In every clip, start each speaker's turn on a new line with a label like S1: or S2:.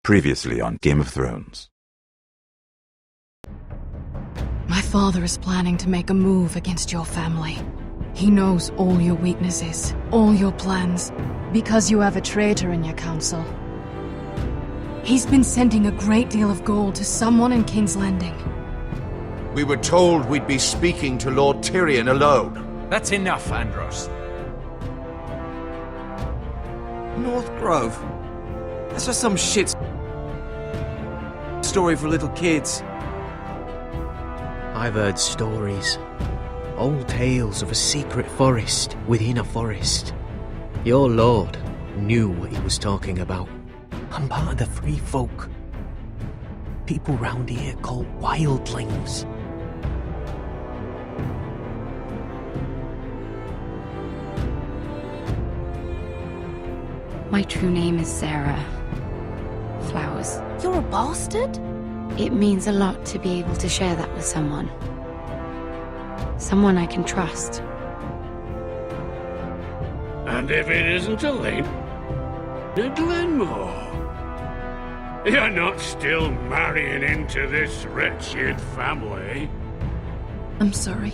S1: Previously on Game of Thrones.
S2: My father is planning to make a move against your family. He knows all your weaknesses, all your plans, because you have a traitor in your council. He's been sending a great deal of gold to someone in King's Landing.
S3: We were told we'd be speaking to Lord Tyrion alone.
S4: That's enough, Andros.
S5: North Grove? That's just some shit story for little kids.
S6: I've heard stories. Old tales of a secret forest within a forest. Your lord knew what he was talking about. I'm part of the free folk. People round here called wildlings.
S7: My true name is Sarah Flowers.
S8: You're a bastard?
S7: It means a lot to be able to share that with someone. Someone I can trust.
S9: And if it isn't a late to Glenmore, you're not still marrying into this wretched family.
S8: I'm sorry.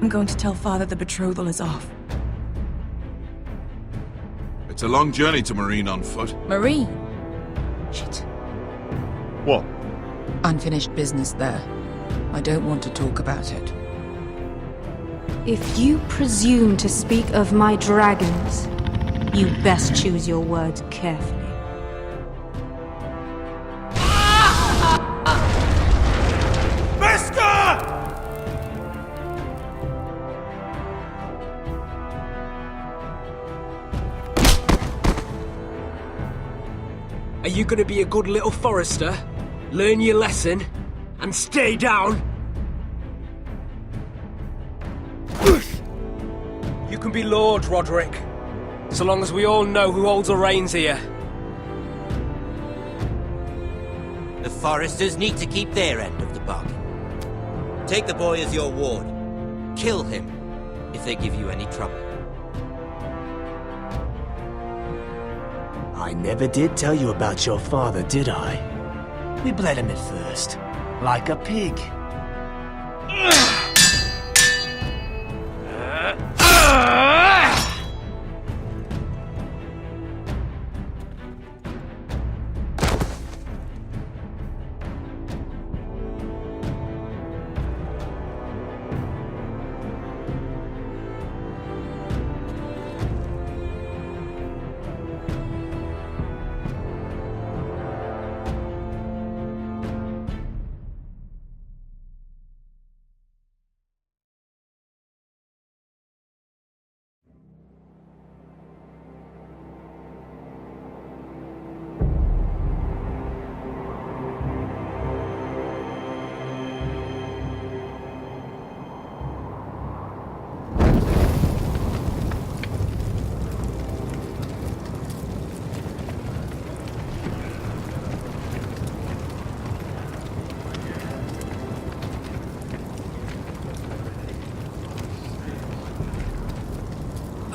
S8: I'm going to tell Father the betrothal is off.
S3: It's a long journey to Marine on foot.
S8: Marine? Shit.
S3: What?
S8: Unfinished business there. I don't want to talk about it.
S10: If you presume to speak of my dragons, you best choose your words carefully.
S5: Are you gonna be a good little forester? Learn your lesson? And stay down? You can be Lord, Roderick. So long as we all know who holds the reins here.
S11: The foresters need to keep their end of the bargain. Take the boy as your ward. Kill him if they give you any trouble.
S6: I never did tell you about your father, did I? We bled him at first, like a pig.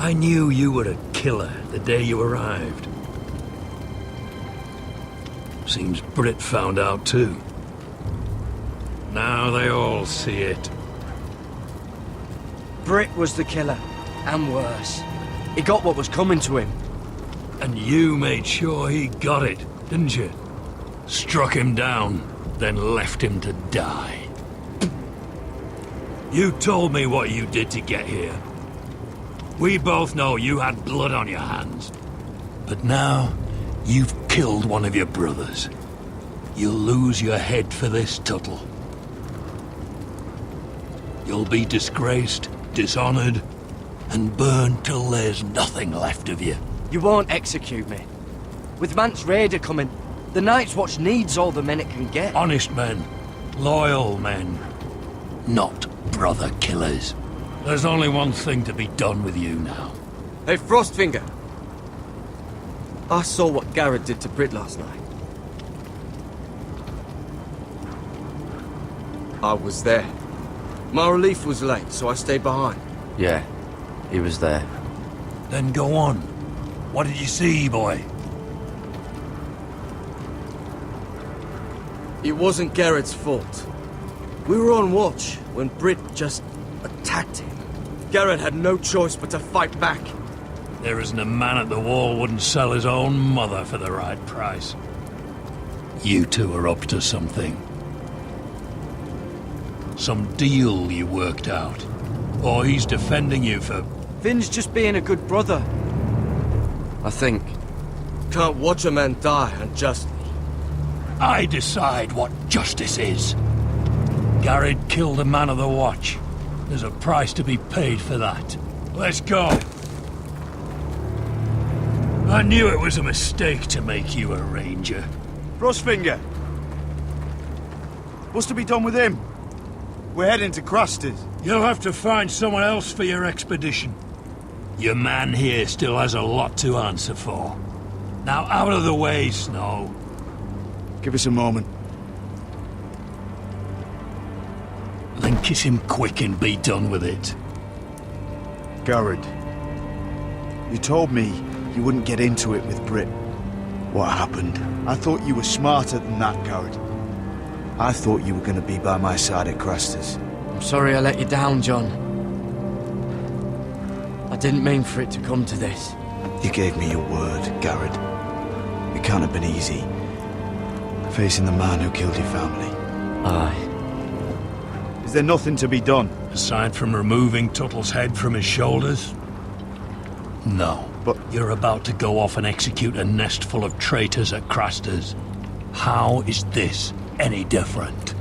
S9: I knew you were a killer the day you arrived. Seems Britt found out too. Now they all see it.
S5: Britt was the killer, and worse. He got what was coming to him.
S9: And you made sure he got it, didn't you? Struck him down, then left him to die. You told me what you did to get here. We both know you had blood on your hands. But now, you've killed one of your brothers. You'll lose your head for this, Tuttle. You'll be disgraced, dishonored, and burned till there's nothing left of you.
S5: You won't execute me. With Mance Raider coming, the Night's Watch needs all the men it can get.
S9: Honest men, loyal men, not brother killers. There's only one thing to be done with you now.
S5: Hey, Frostfinger. I saw what Garrett did to Britt last night. I was there. My relief was late, so I stayed behind.
S12: Yeah, he was there.
S9: Then go on. What did you see, boy?
S5: It wasn't Garrett's fault. We were on watch when Britt just attacked him. Garrett had no choice but to fight back.
S9: There isn't a man at the wall wouldn't sell his own mother for the right price. You two are up to something. Some deal you worked out. Or he's defending you for...
S5: Finn's just being a good brother. I think. Can't watch a man die unjustly.
S9: I decide what justice is. Garrett killed a man of the watch. There's a price to be paid for that. Let's go. I knew it was a mistake to make you a ranger.
S4: Frostfinger! What's to be done with him? We're heading to Craster's.
S9: You'll have to find someone else for your expedition. Your man here still has a lot to answer for. Now out of the way, Snow.
S4: Give us a moment.
S9: Then kiss him quick and be done with it.
S4: Garrett, you told me you wouldn't get into it with Britt. What happened? I thought you were smarter than that, Garrett. I thought you were going to be by my side at Craster's.
S5: I'm sorry I let you down, John. I didn't mean for it to come to this.
S4: You gave me your word, Garrett. It can't have been easy. Facing the man who killed your family.
S5: Aye.
S4: Is there nothing to be done?
S9: Aside from removing Tuttle's head from his shoulders? No.
S4: But
S9: you're about to go off and execute a nest full of traitors at Craster's. How is this any different?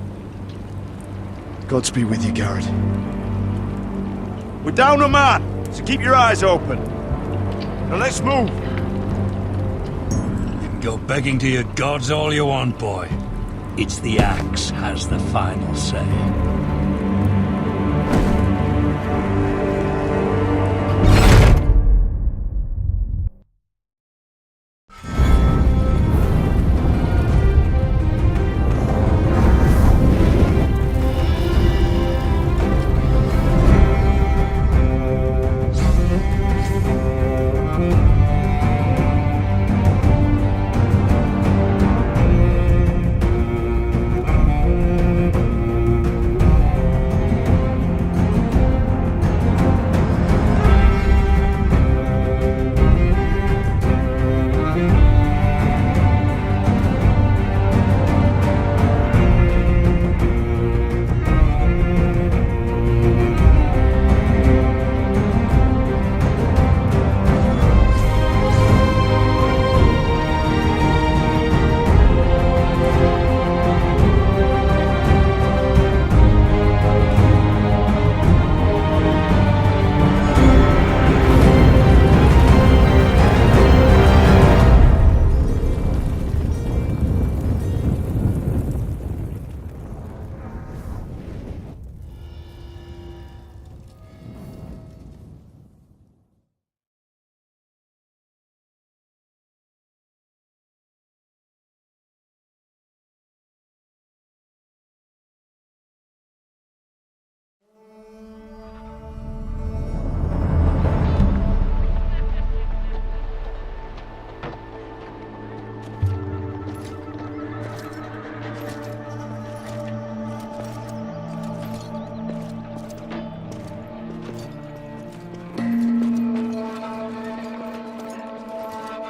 S4: Godspeed with you, Garrett. We're down a man, so keep your eyes open. Now let's move.
S9: You can go begging to your gods all you want, boy. It's the axe has the final say.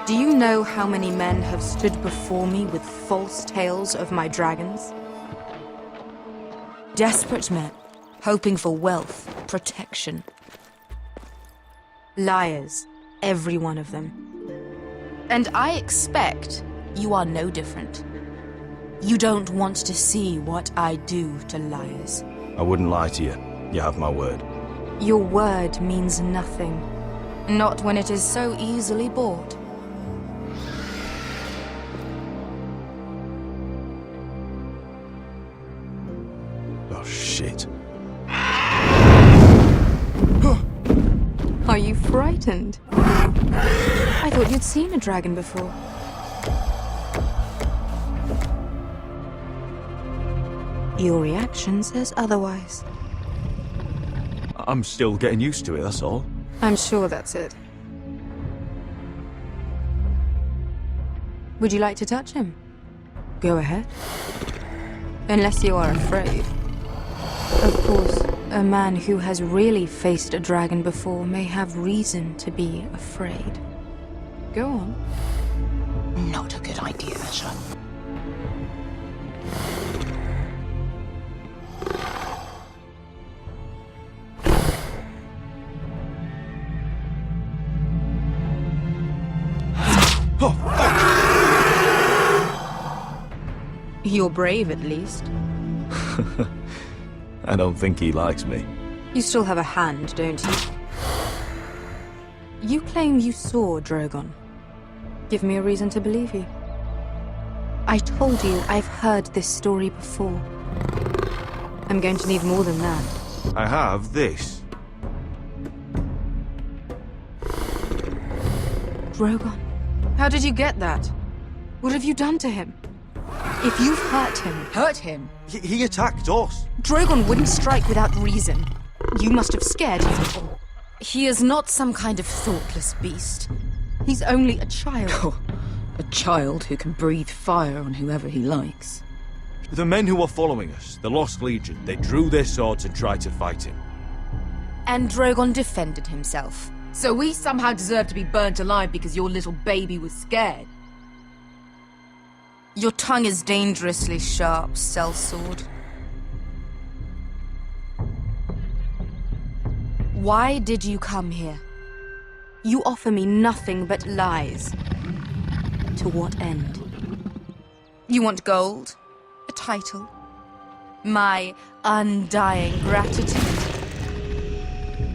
S10: Do you know how many men have stood before me with false tales of my dragons? Desperate men, hoping for wealth, protection. Liars, every one of them. And I expect you are no different. You don't want to see what I do to liars.
S1: I wouldn't lie to you. You have my word.
S10: Your word means nothing. Not when it is so easily bought.
S1: Oh, shit.
S10: Are you frightened? I thought you'd seen a dragon before. Your reaction says otherwise.
S1: I'm still getting used to it, that's all.
S10: I'm sure that's it. Would you like to touch him? Go ahead. Unless you are afraid. Of course, a man who has really faced a dragon before may have reason to be afraid. Go on.
S13: Not a good idea, Asher.
S10: You're brave, at least.
S1: I don't think he likes me.
S10: You still have a hand, don't you? You claim you saw Drogon. Give me a reason to believe you. I told you I've heard this story before. I'm going to need more than that.
S1: I have this.
S10: Drogon. How did you get that? What have you done to him? If you've hurt him...
S5: Hurt him? He attacked us.
S10: Drogon wouldn't strike without reason. You must have scared him. He is not some kind of thoughtless beast. He's only a child.
S8: Oh, a child who can breathe fire on whoever he likes.
S1: The men who were following us, the Lost Legion, they drew their swords and tried to fight him.
S10: And Drogon defended himself.
S13: So we somehow deserve to be burnt alive because your little baby was scared?
S10: Your tongue is dangerously sharp, sellsword. Why did you come here? You offer me nothing but lies. To what end? You want gold? A title? My undying gratitude?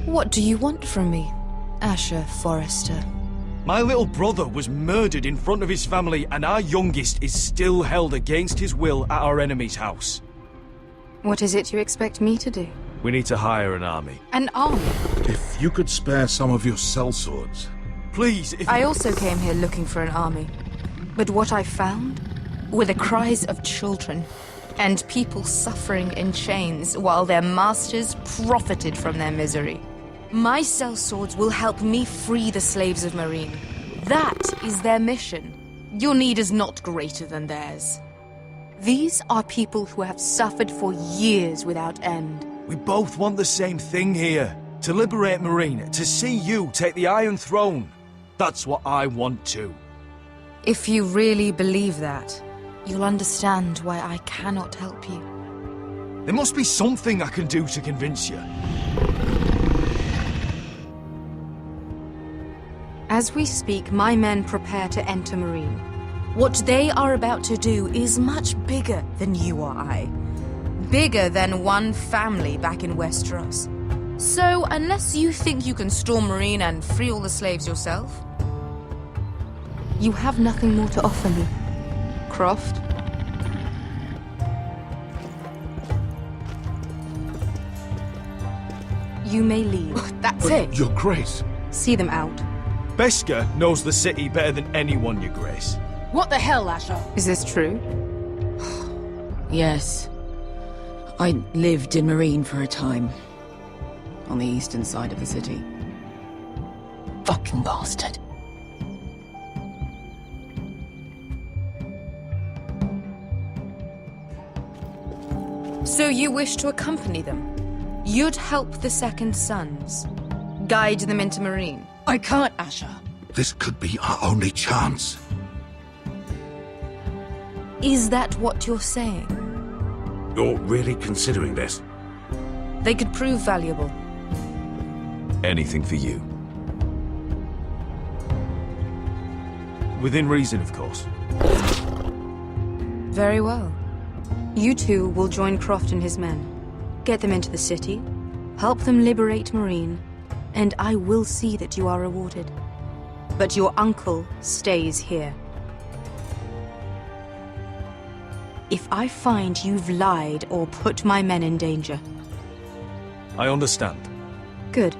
S10: What do you want from me, Asher Forrester?
S5: My little brother was murdered in front of his family, and our youngest is still held against his will at our enemy's house.
S10: What is it you expect me to do?
S1: We need to hire an army.
S10: An army?
S14: If you could spare some of your sellswords.
S5: Please, if...
S10: I also came here looking for an army. But what I found were the cries of children and people suffering in chains while their masters profited from their misery. My sellswords will help me free the slaves of Meereen. That is their mission. Your need is not greater than theirs. These are people who have suffered for years without end.
S5: We both want the same thing here. To liberate Meereen, to see you take the Iron Throne. That's what I want too.
S10: If you really believe that, you'll understand why I cannot help you.
S5: There must be something I can do to convince you.
S10: As we speak, my men prepare to enter Meereen. What they are about to do is much bigger than you or I. Bigger than one family back in Westeros. So, unless you think you can storm Meereen and free all the slaves yourself, you have nothing more to offer me, Croft. You may leave.
S13: That's it.
S14: Your Grace.
S10: See them out.
S5: Beskha knows the city better than anyone, Your Grace.
S13: What the hell, Asher?
S10: Is this true?
S8: Yes. I lived in Meereen for a time. On the eastern side of the city.
S13: Fucking bastard.
S10: So you wish to accompany them? You'd help the Second Sons? Guide them into Meereen?
S13: I can't, Asher.
S14: This could be our only chance.
S10: Is that what you're saying?
S14: You're really considering this?
S10: They could prove valuable.
S1: Anything for you.
S5: Within reason, of course.
S10: Very well. You two will join Croft and his men. Get them into the city, help them liberate Meereen, and I will see that you are rewarded. But your uncle stays here. If I find you've lied or put my men in danger...
S5: I understand.
S10: Good.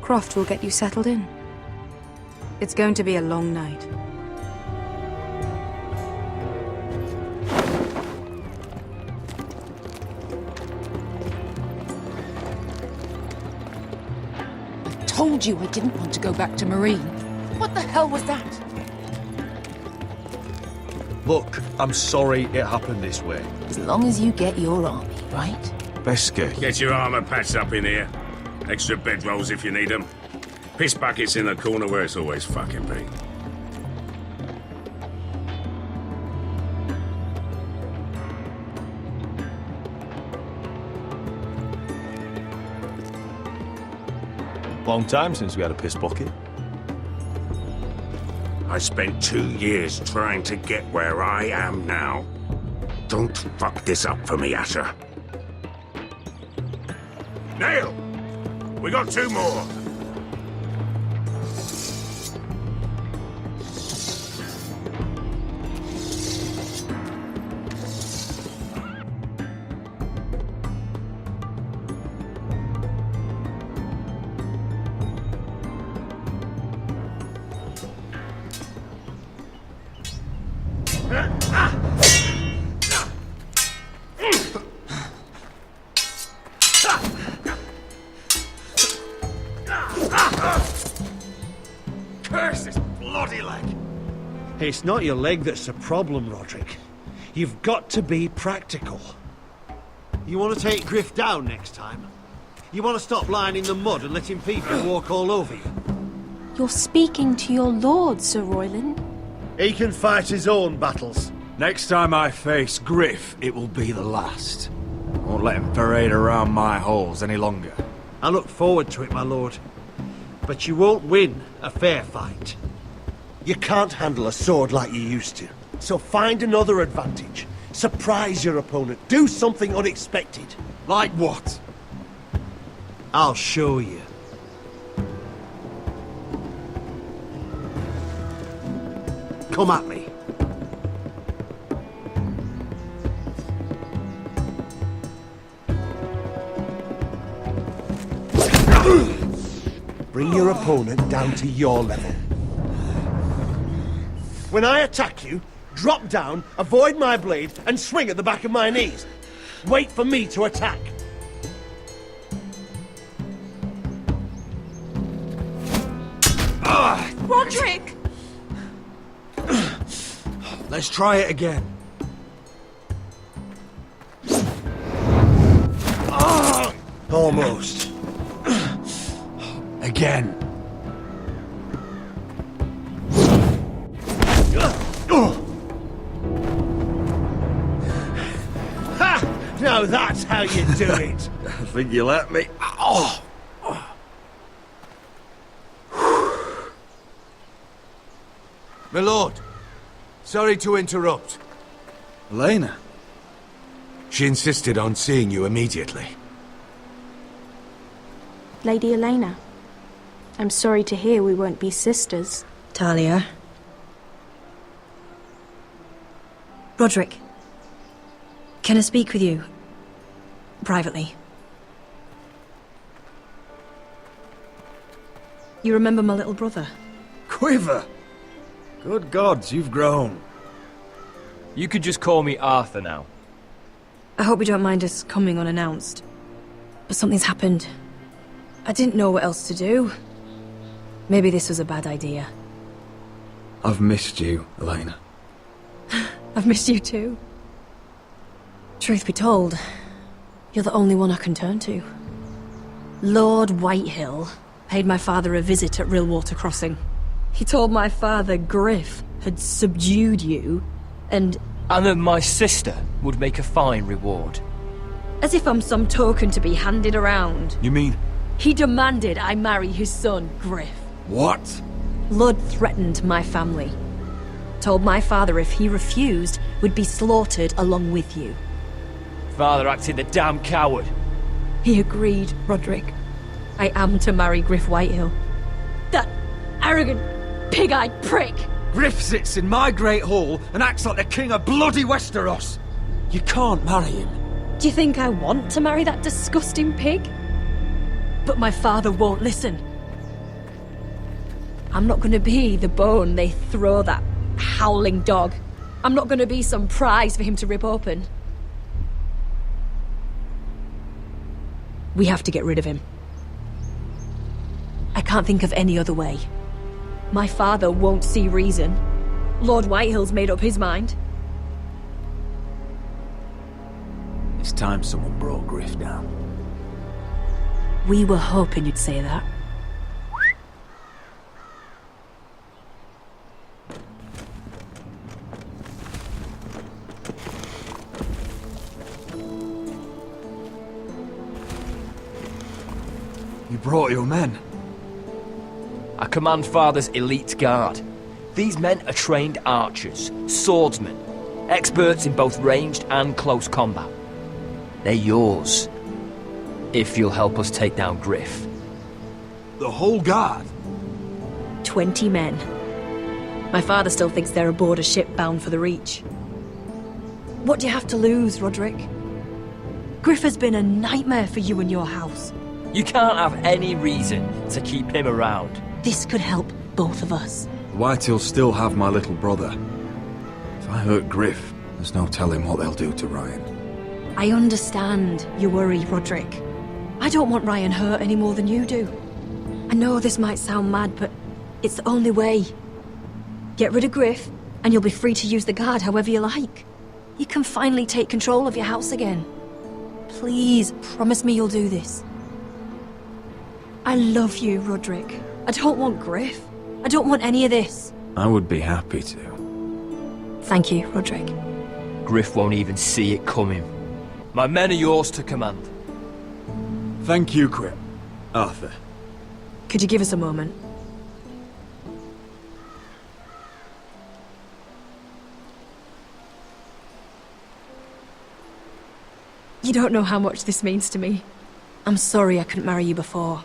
S10: Croft will get you settled in. It's going to be a long night.
S13: Told you I didn't want to go back to Meereen. What the hell was that?
S1: Look, I'm sorry it happened this way.
S8: As long as you get your army, right?
S1: Beskir.
S14: Get your armor patched up in here. Extra bedrolls if you need them. Piss buckets in the corner where it's always fucking been.
S1: Long time since we had a piss bucket.
S14: I spent 2 years trying to get where I am now. Don't fuck this up for me, Asher. Nail! We got 2 more!
S15: Curse this bloody leg! It's not your leg that's the problem, Roderick. You've got to be practical. You want to take Griff down next time? You want to stop lying in the mud and letting people walk all over you?
S16: You're speaking to your lord, Sir Royland.
S15: He can fight his own battles.
S1: Next time I face Griff, it will be the last. I won't let him parade around my halls any longer.
S15: I look forward to it, my lord. But you won't win a fair fight. You can't handle a sword like you used to. So find another advantage. Surprise your opponent. Do something unexpected.
S1: Like what?
S15: I'll show you. Come at me. Bring your opponent down to your level. When I attack you, drop down, avoid my blade, and swing at the back of my knees. Wait for me to attack.
S16: Roderick!
S1: Let's try it again.
S15: Almost.
S1: Again.
S15: Ha! Now that's how you do it.
S1: I think you let me. Oh!
S3: My lord, sorry to interrupt.
S1: Elena?
S3: She insisted on seeing you immediately.
S16: Lady Elena, I'm sorry to hear we won't be sisters.
S17: Talia. Roderick. Can I speak with you? Privately. You remember my little brother?
S1: Quiver! Good gods, you've grown.
S18: You could just call me Arthur now.
S17: I hope you don't mind us coming unannounced. But something's happened. I didn't know what else to do. Maybe this was a bad idea.
S1: I've missed you, Elena.
S17: I've missed you too. Truth be told, you're the only one I can turn to. Lord Whitehill paid my father a visit at Rillwater Crossing. He told my father Griff had subdued you, and
S18: that my sister would make a fine reward.
S17: as if I'm some token to be handed around.
S1: You mean?
S17: He demanded I marry his son, Griff.
S1: What?
S17: Lud threatened my family. Told my father if he refused, would be slaughtered along with you.
S18: Father acted the damn coward.
S17: He agreed, Roderick. I am to marry Griff Whitehill. That arrogant, pig-eyed prick!
S1: Griff sits in my great hall and acts like the king of bloody Westeros. You can't marry him.
S17: Do you think I want to marry that disgusting pig? But my father won't listen. I'm not gonna be the bone they throw that howling dog. I'm not gonna be some prize for him to rip open. We have to get rid of him. I can't think of any other way. My father won't see reason. Lord Whitehill's made up his mind.
S1: It's time someone brought Griff down.
S17: We were hoping you'd say that.
S1: You brought your men.
S18: I command Father's elite guard. These men are trained archers, swordsmen, experts in both ranged and close combat. They're yours, if you'll help us take down Griff.
S1: The whole guard?
S17: 20 men. My father still thinks they're aboard a ship bound for the Reach. What do you have to lose, Roderick? Griff has been a nightmare for you and your house.
S18: You can't have any reason to keep him around.
S17: This could help both of us.
S1: The Whitehills still have my little brother. If I hurt Griff, there's no telling what they'll do to Ryan.
S17: I understand your worry, Roderick. I don't want Ryan hurt any more than you do. I know this might sound mad, but it's the only way. Get rid of Griff, and you'll be free to use the guard however you like. You can finally take control of your house again. Please, promise me you'll do this. I love you, Roderick. I don't want Griff. I don't want any of this.
S1: I would be happy to.
S17: Thank you, Roderick.
S18: Griff won't even see it coming. My men are yours to command.
S1: Thank you, Quip. Arthur.
S17: Could you give us a moment? You don't know how much this means to me. I'm sorry I couldn't marry you before.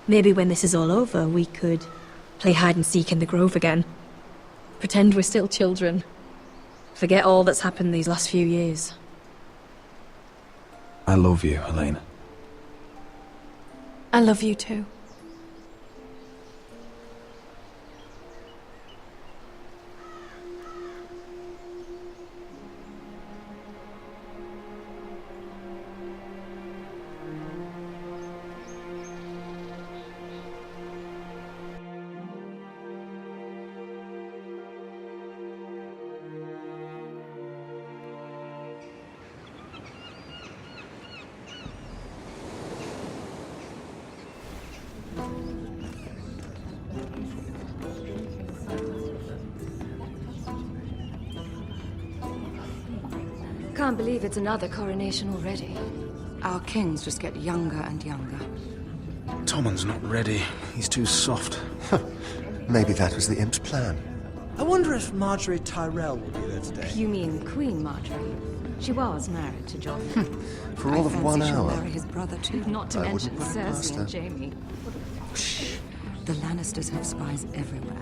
S17: Maybe when this is all over, we could play hide and seek in the grove again. Pretend we're still children. Forget all that's happened these last few years.
S1: I love you, Helena.
S17: I love you too.
S19: Can't believe it's another coronation already. Our kings just get younger and younger.
S4: Tommen's not ready. He's too soft.
S20: Maybe that was the imp's plan.
S21: I wonder if Marjorie Tyrell will be there today.
S19: You mean Queen Marjorie? She was married to John.
S20: For all of 1
S19: she'll
S20: hour.
S19: marry his brother too. Not to
S20: I
S19: mention
S20: wouldn't put it past
S19: Cersei
S20: her.
S19: and Jamie. Shh. The Lannisters have spies everywhere.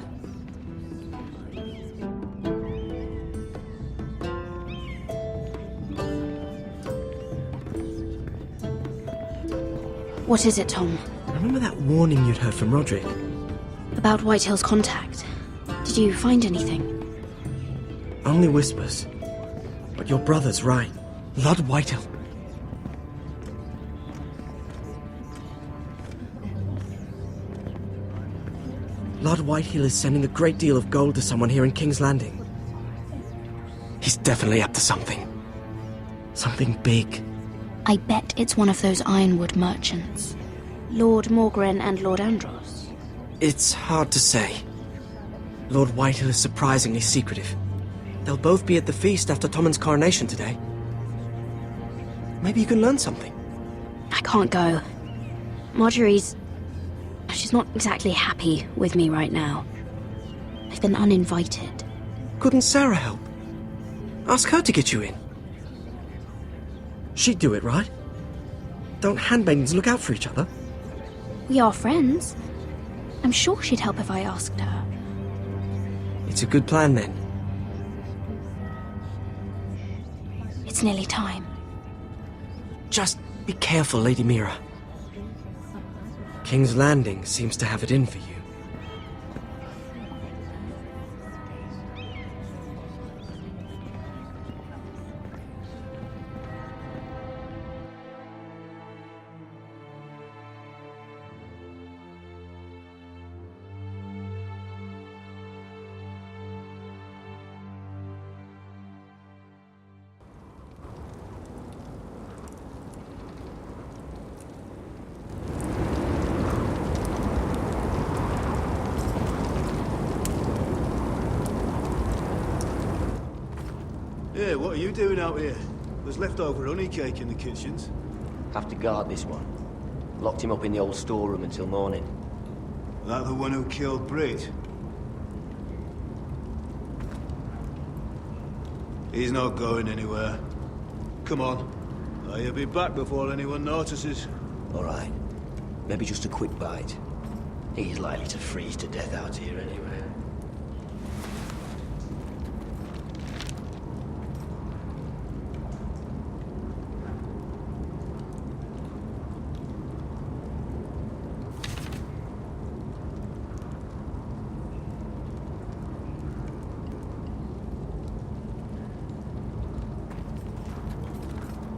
S22: What is it, Tom?
S5: Remember that warning you'd heard from Roderick?
S22: About Whitehill's contact. Did you find anything?
S5: Only whispers. But your brother's right. Lord Whitehill. Lord Whitehill is sending a great deal of gold to someone here in King's Landing. He's definitely up to something. Something big.
S22: I bet it's one of those ironwood merchants. Lord Morgren and Lord Andros.
S5: It's hard to say. Lord Whitehill is surprisingly secretive. They'll both be at the feast after Tommen's coronation today. Maybe you can learn something.
S22: I can't go. Marjorie's... she's not exactly happy with me right now. I've been uninvited.
S5: Couldn't Sarah help? Ask her to get you in. She'd do it, right? Don't handmaidens look out for each other?
S22: We are friends. I'm sure she'd help if I asked her.
S5: It's a good plan, then.
S22: It's nearly time.
S5: Just be careful, Lady Mira. King's Landing seems to have it in for you.
S4: Yeah, what are you doing out here? There's leftover honey cake in the kitchens.
S6: Have to guard this one. Locked him up in the old storeroom until morning.
S4: That the one who killed Brit? He's not going anywhere. Come on. I'll be back before anyone notices.
S6: All right. Maybe just a quick bite. He's likely to freeze to death out here anyway.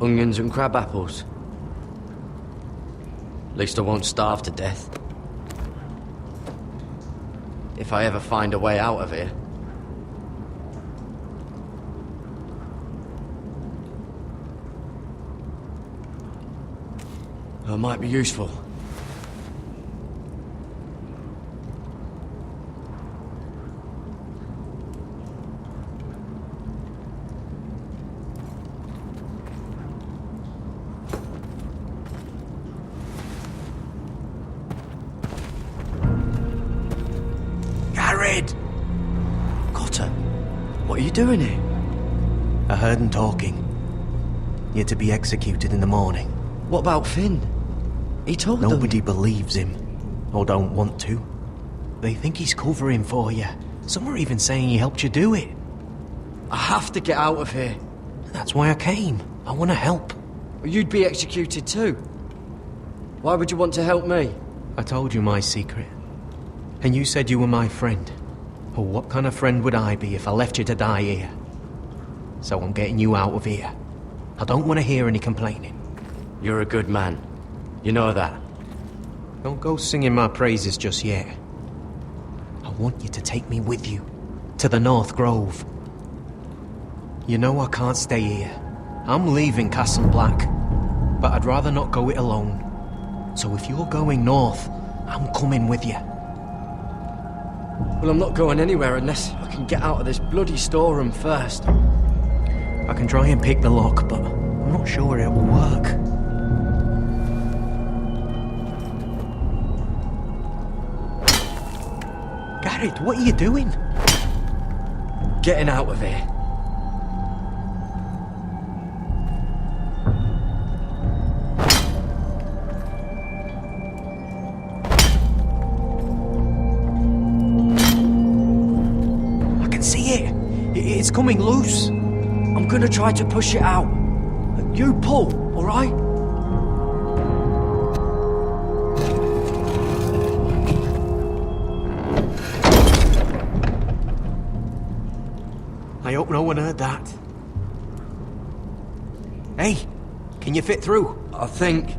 S12: Onions and crab apples. At least I won't starve to death. If I ever find a way out of here. That might be useful.
S5: Cotter, what are you doing here? I heard him talking. You're to be executed in the morning. What about Finn? He told them... Nobody believes him. Or don't want to. They think he's covering for you. Some are even saying he helped you do it. I have to get out of here. That's why I came. I want to help.
S12: You'd be executed too. Why would you want to help me?
S5: I told you my secret. And you said you were my friend. Well, what kind of friend would I be if I left you to die here? So I'm getting you out of here. I don't want to hear any complaining.
S12: You're a good man. You know that.
S5: Don't go singing my praises just yet. I want you to take me with you. To the North Grove. You know I can't stay here. I'm leaving Castle Black. But I'd rather not go it alone. So if you're going north, I'm coming with you.
S12: Well, I'm not going anywhere unless I can get out of this bloody storeroom first.
S5: I can try and pick the lock, but I'm not sure it will work. Garrett, what are you doing?
S12: Getting out of here.
S5: It's coming loose.
S12: I'm gonna try to push it out. You pull, all right?
S5: I hope no one heard that. Hey, can you fit through?
S12: I think.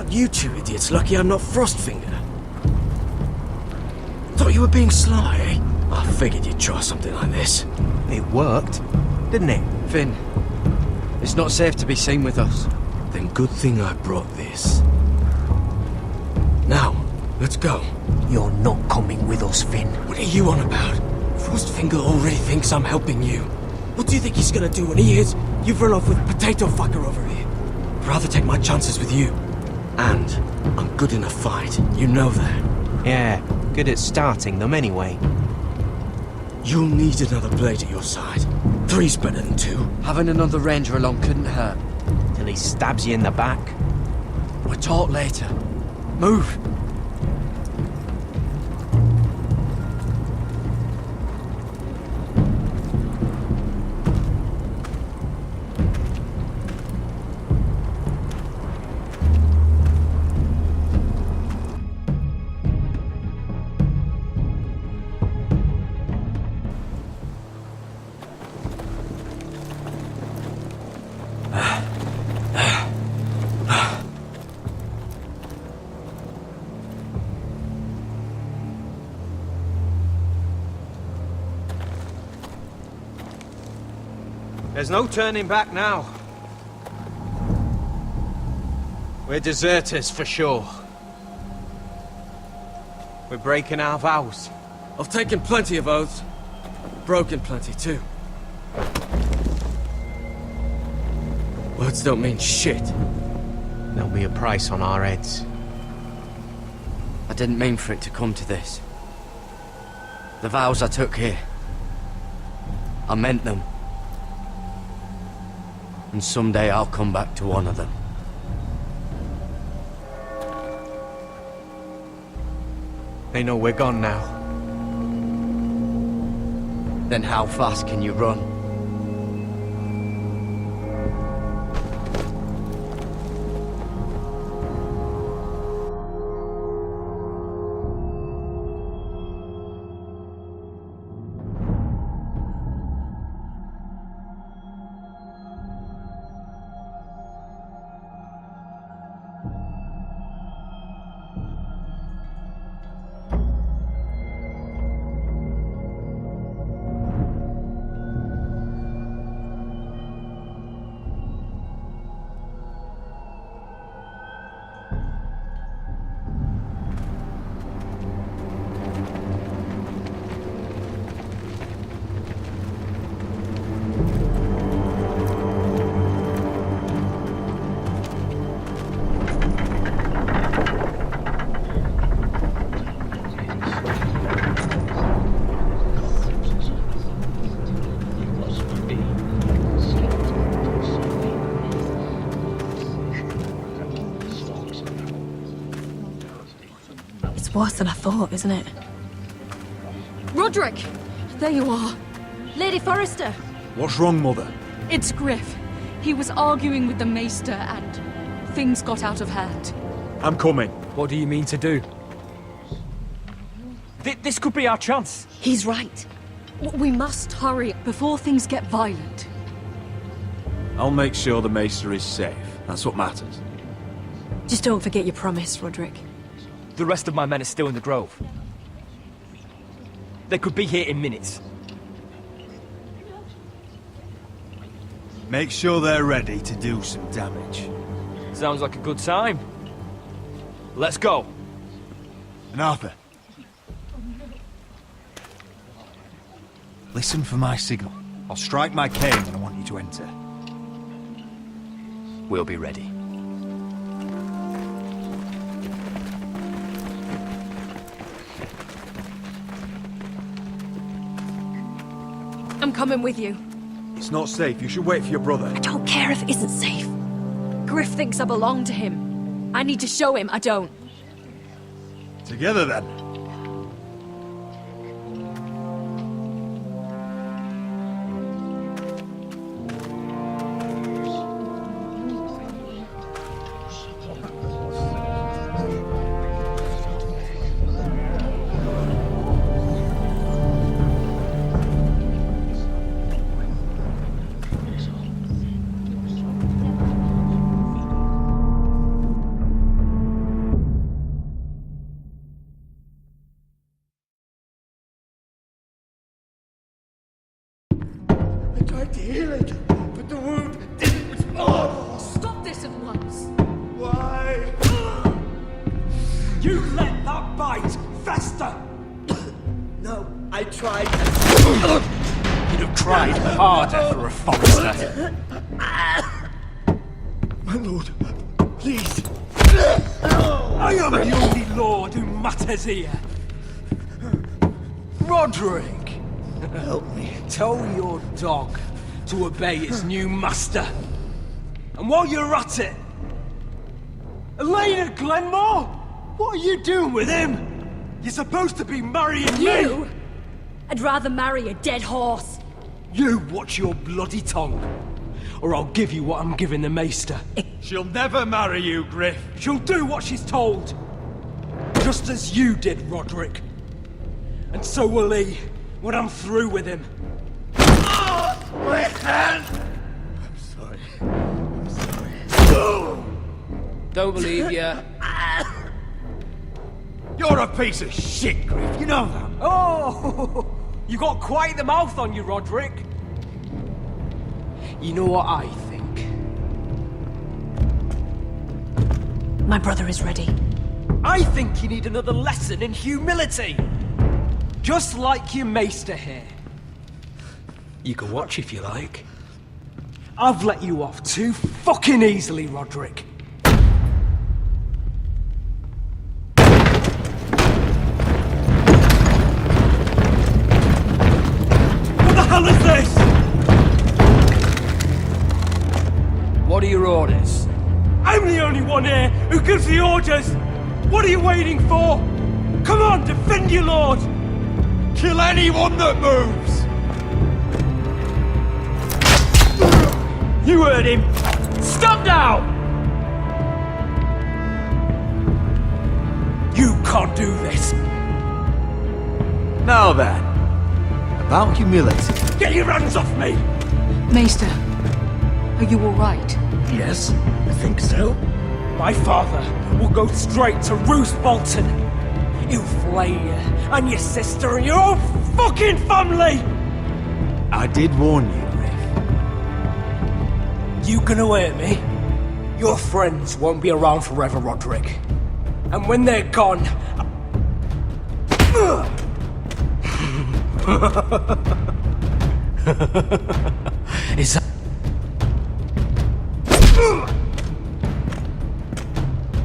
S5: You two idiots lucky I'm not Frostfinger. Thought you were being sly, eh? I figured you'd try something like this. It worked, didn't it?
S12: Finn, it's not safe to be seen with us.
S5: Then good thing I brought this. Now, let's go. You're not coming with us, Finn. What are you on about? Frostfinger already thinks I'm helping you. What do you think he's gonna do when he hears you've run off with Potato Fucker over here?
S12: I'd rather take my chances with you. And I'm good in a fight. You know that.
S5: Yeah, good at starting them anyway.
S12: You'll need another blade at your side. 3's better than 2. Having another ranger along couldn't hurt.
S5: Till he stabs you in the back.
S12: We'll talk later. Move!
S2: There's no turning back now. We're deserters for sure. We're breaking our vows.
S12: I've taken plenty of oaths. Broken plenty too. Words don't mean shit.
S5: There'll be a price on our heads.
S12: I didn't mean for it to come to this. The vows I took here, I meant them. And someday I'll come back to honor them.
S5: They know we're gone now.
S12: Then how fast can you run?
S17: Worse than I thought, isn't it?
S13: Roderick! There you are. Lady Forrester.
S1: What's wrong, Mother?
S13: It's Griff. He was arguing with the Maester and things got out of hand.
S1: I'm coming.
S18: What do you mean to do? This could be our chance.
S13: He's right. We must hurry before things get violent.
S1: I'll make sure the Maester is safe. That's what matters.
S17: Just don't forget your promise, Roderick.
S18: The rest of my men are still in the grove. They could be here in minutes.
S4: Make sure they're ready to do some damage.
S18: Sounds like a good time. Let's go.
S1: And Arthur. Listen for my signal. I'll strike my cane when I want you to enter.
S18: We'll be ready.
S17: I'm coming with you.
S1: It's not safe. You should wait for your brother.
S17: I don't care if it isn't safe. Griff thinks I belong to him. I need to show him I don't.
S1: Together, then.
S7: tried to heal it, but the wound didn't respond.
S13: Stop this at once.
S7: Why?
S18: You let that bite fester!
S7: No, I tried.
S1: You'd have tried harder for a Forrester.
S7: My lord, please.
S18: I am the only lord who matters here. Roderick!
S7: Help me.
S18: Tell your dog to obey its new master. And while you're at it, Elena Glenmore? What are you doing with him? You're supposed to be marrying
S17: You?
S18: me!
S17: I'd rather marry a dead horse.
S18: You watch your bloody tongue, or I'll give you what I'm giving the Maester.
S1: She'll never marry you, Griff.
S18: She'll do what she's told. Just as you did, Roderick. And so will he, when I'm through with him.
S7: My hand! I'm sorry. I'm sorry.
S6: Don't believe you.
S1: You're a piece of shit, Griff. You know that.
S18: Oh! You got quite the mouth on you, Roderick. You know what I think?
S17: My brother is ready.
S18: I think you need another lesson in humility. Just like your maester here. You can watch if you like. I've let you off too fucking easily, Roderick. What the hell is this? What are your orders? I'm the only one here who gives the orders! What are you waiting for? Come on, defend your lord!
S1: Kill anyone that moves!
S18: You heard him! Stop now! You can't do this!
S1: Now then, about humility.
S18: Get your hands off me!
S13: Maester, are you all right?
S7: Yes, I think so.
S18: My father will go straight to Roose Bolton. He'll flay you, and your sister, and your whole fucking family!
S1: I did warn you, Griff.
S18: You gonna hurt me? Your friends won't be around forever, Roderick. And when they're gone... Is that...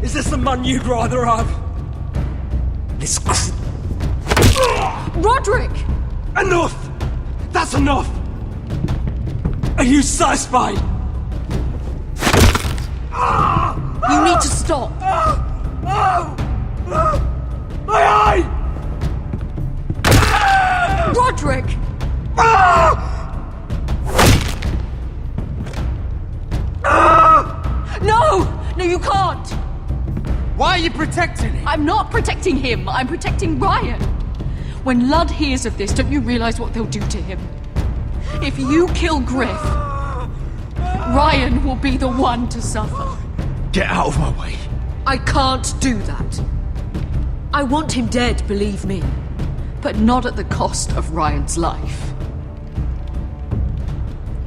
S18: Is this the man you'd rather have? This
S13: Roderick!
S18: Enough! That's enough! Are you satisfied?
S13: You need to stop!
S18: My eye!
S13: Roderick! No! No, you can't!
S18: Why are you protecting him?
S13: I'm not protecting him. I'm protecting Ryan. When Ludd hears of this, don't you realize what they'll do to him? If you kill Griff, Ryan will be the one to suffer.
S1: Get out of my way.
S13: I can't do that. I want him dead, believe me. But not at the cost of Ryan's life.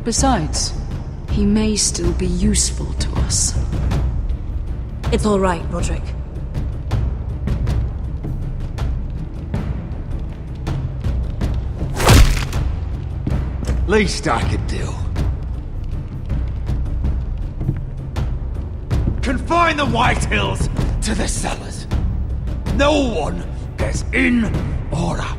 S13: Besides, he may still be useful to us.
S17: It's all right, Roderick.
S1: Least I could do. Confine the White Hills to the cellars. No one gets in or out.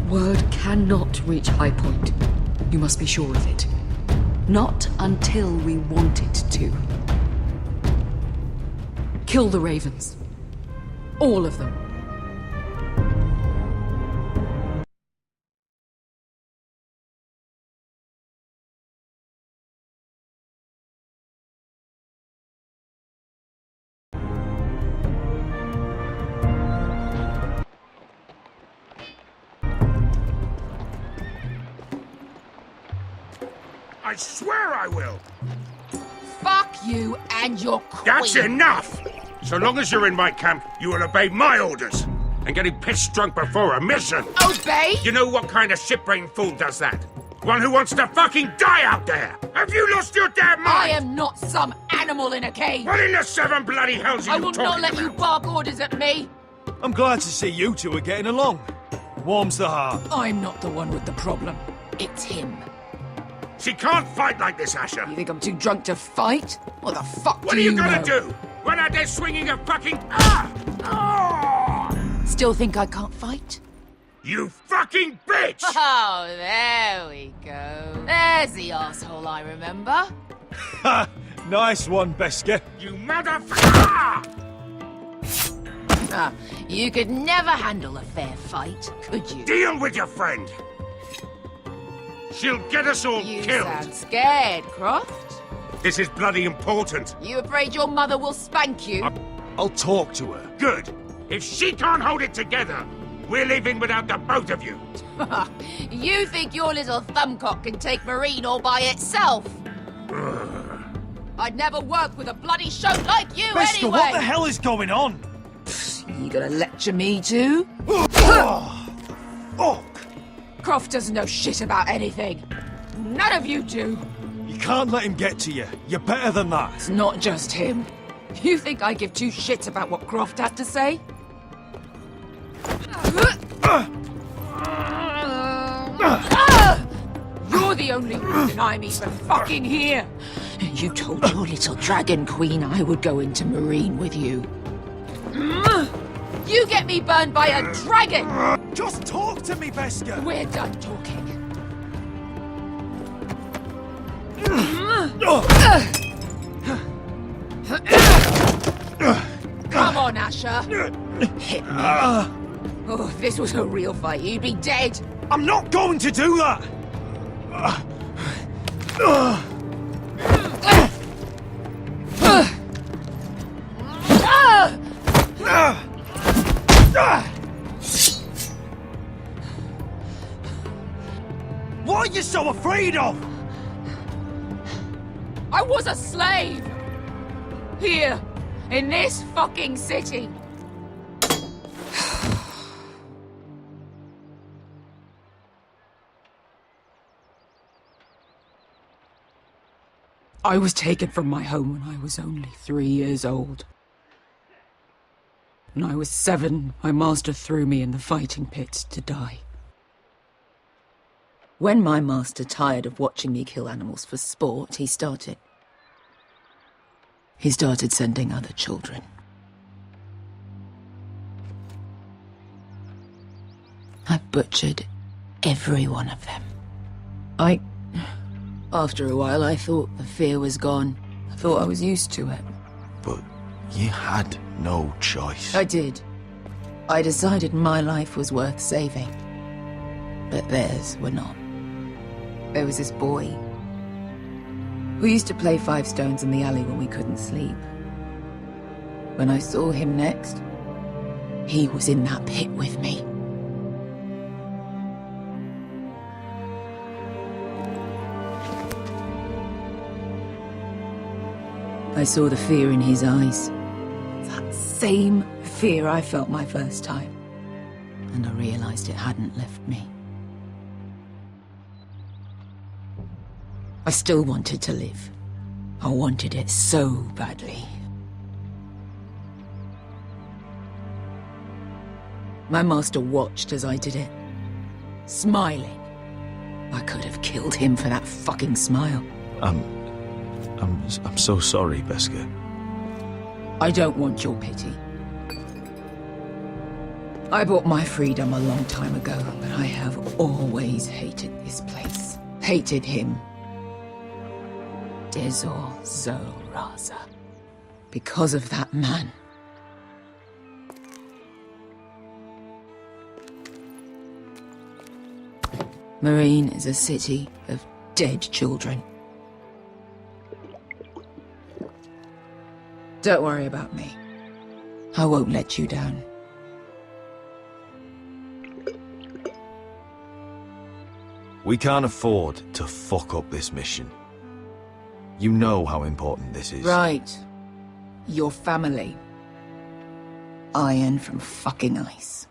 S13: Word cannot reach High Point. You must be sure of it. Not until we want it to. Kill the ravens. All of them.
S14: I swear I will!
S10: Fuck you and your queen.
S14: That's enough! So long as you're in my camp, you will obey my orders. And getting pissed drunk before a mission.
S10: Obey?
S14: You know what kind of shit-brained fool does that? One who wants to fucking die out there! Have you lost your damn mind?
S10: I am not some animal in a cage!
S14: What in the seven bloody hells are
S10: I
S14: you
S10: will
S14: talking
S10: not let
S14: about?
S10: you bark orders at me!
S4: I'm glad to see you two are getting along. Warms the heart.
S10: I'm not the one with the problem. It's him.
S14: She can't fight like this, Asher!
S10: You think I'm too drunk to fight? What the fuck
S14: What
S10: do
S14: are you
S10: you
S14: gonna
S10: know?
S14: do? When out there swinging a fucking... Ah! Oh!
S10: Still think I can't fight?
S14: You fucking bitch!
S10: Oh, there we go. There's the asshole I remember.
S4: Ha! Nice one, Beskar.
S14: You motherfucker!
S10: Ah, you could never handle a fair fight, could you?
S14: Deal with your friend! She'll get us all
S10: You
S14: killed!
S10: sound scared, Croft.
S14: This is bloody important.
S10: You afraid your mother will spank you?
S4: I'll talk to her.
S14: Good. If she can't hold it together, we're leaving without the both of you.
S10: You think your little thumbcock can take Marine all by itself? I'd never work with a bloody show like you
S4: Beskar,
S10: anyway!
S4: what the hell is going on?
S10: You gonna lecture me too?
S4: Fuck!
S10: Croft doesn't know shit about anything. None of you do.
S4: You can't let him get to you. You're better than that.
S10: It's not just him. You think I give two shits about what Croft had to say? You're the only reason I'm even fucking here. You told your little dragon queen I would go into Marine with you. You get me burned by a dragon!
S4: Just talk to me, Beskar!
S10: We're done talking. Come on, Asher. Hit me. Oh, if this was a real fight, you'd be dead.
S4: I'm not going to do that! What are you so afraid of?
S10: I was a slave! Here, in this fucking city. I was taken from my home when I was only 3 years old. When I was 7, my master threw me in the fighting pits to die. When my master tired of watching me kill animals for sport, he started sending other children. I butchered every one of them. After a while, I thought the fear was gone. I thought I was used to it.
S4: But you had no choice.
S10: I did. I decided my life was worth saving. But theirs were not. There was this boy who used to play 5 stones in the alley when we couldn't sleep. When I saw him next, he was in that pit with me. I saw the fear in his eyes. That same fear I felt my first time. And I realized it hadn't left me. I still wanted to live. I wanted it so badly. My master watched as I did it, smiling. I could have killed him for that fucking smile.
S4: I'm so sorry, Beskar.
S10: I don't want your pity. I bought my freedom a long time ago, but I have always hated this place. Hated him. Dezor Zoraza. Because of that man. Marine is a city of dead children. Don't worry about me. I won't let you down.
S4: We can't afford to fuck up this mission. You know how important this is.
S10: Right. Your family. Iron from fucking ice.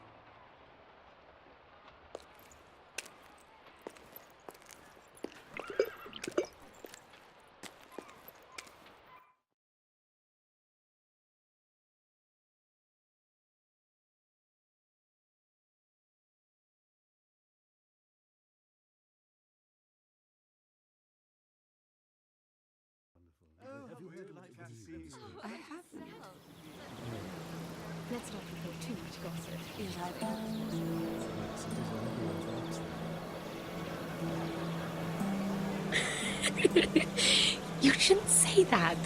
S22: You shouldn't say that.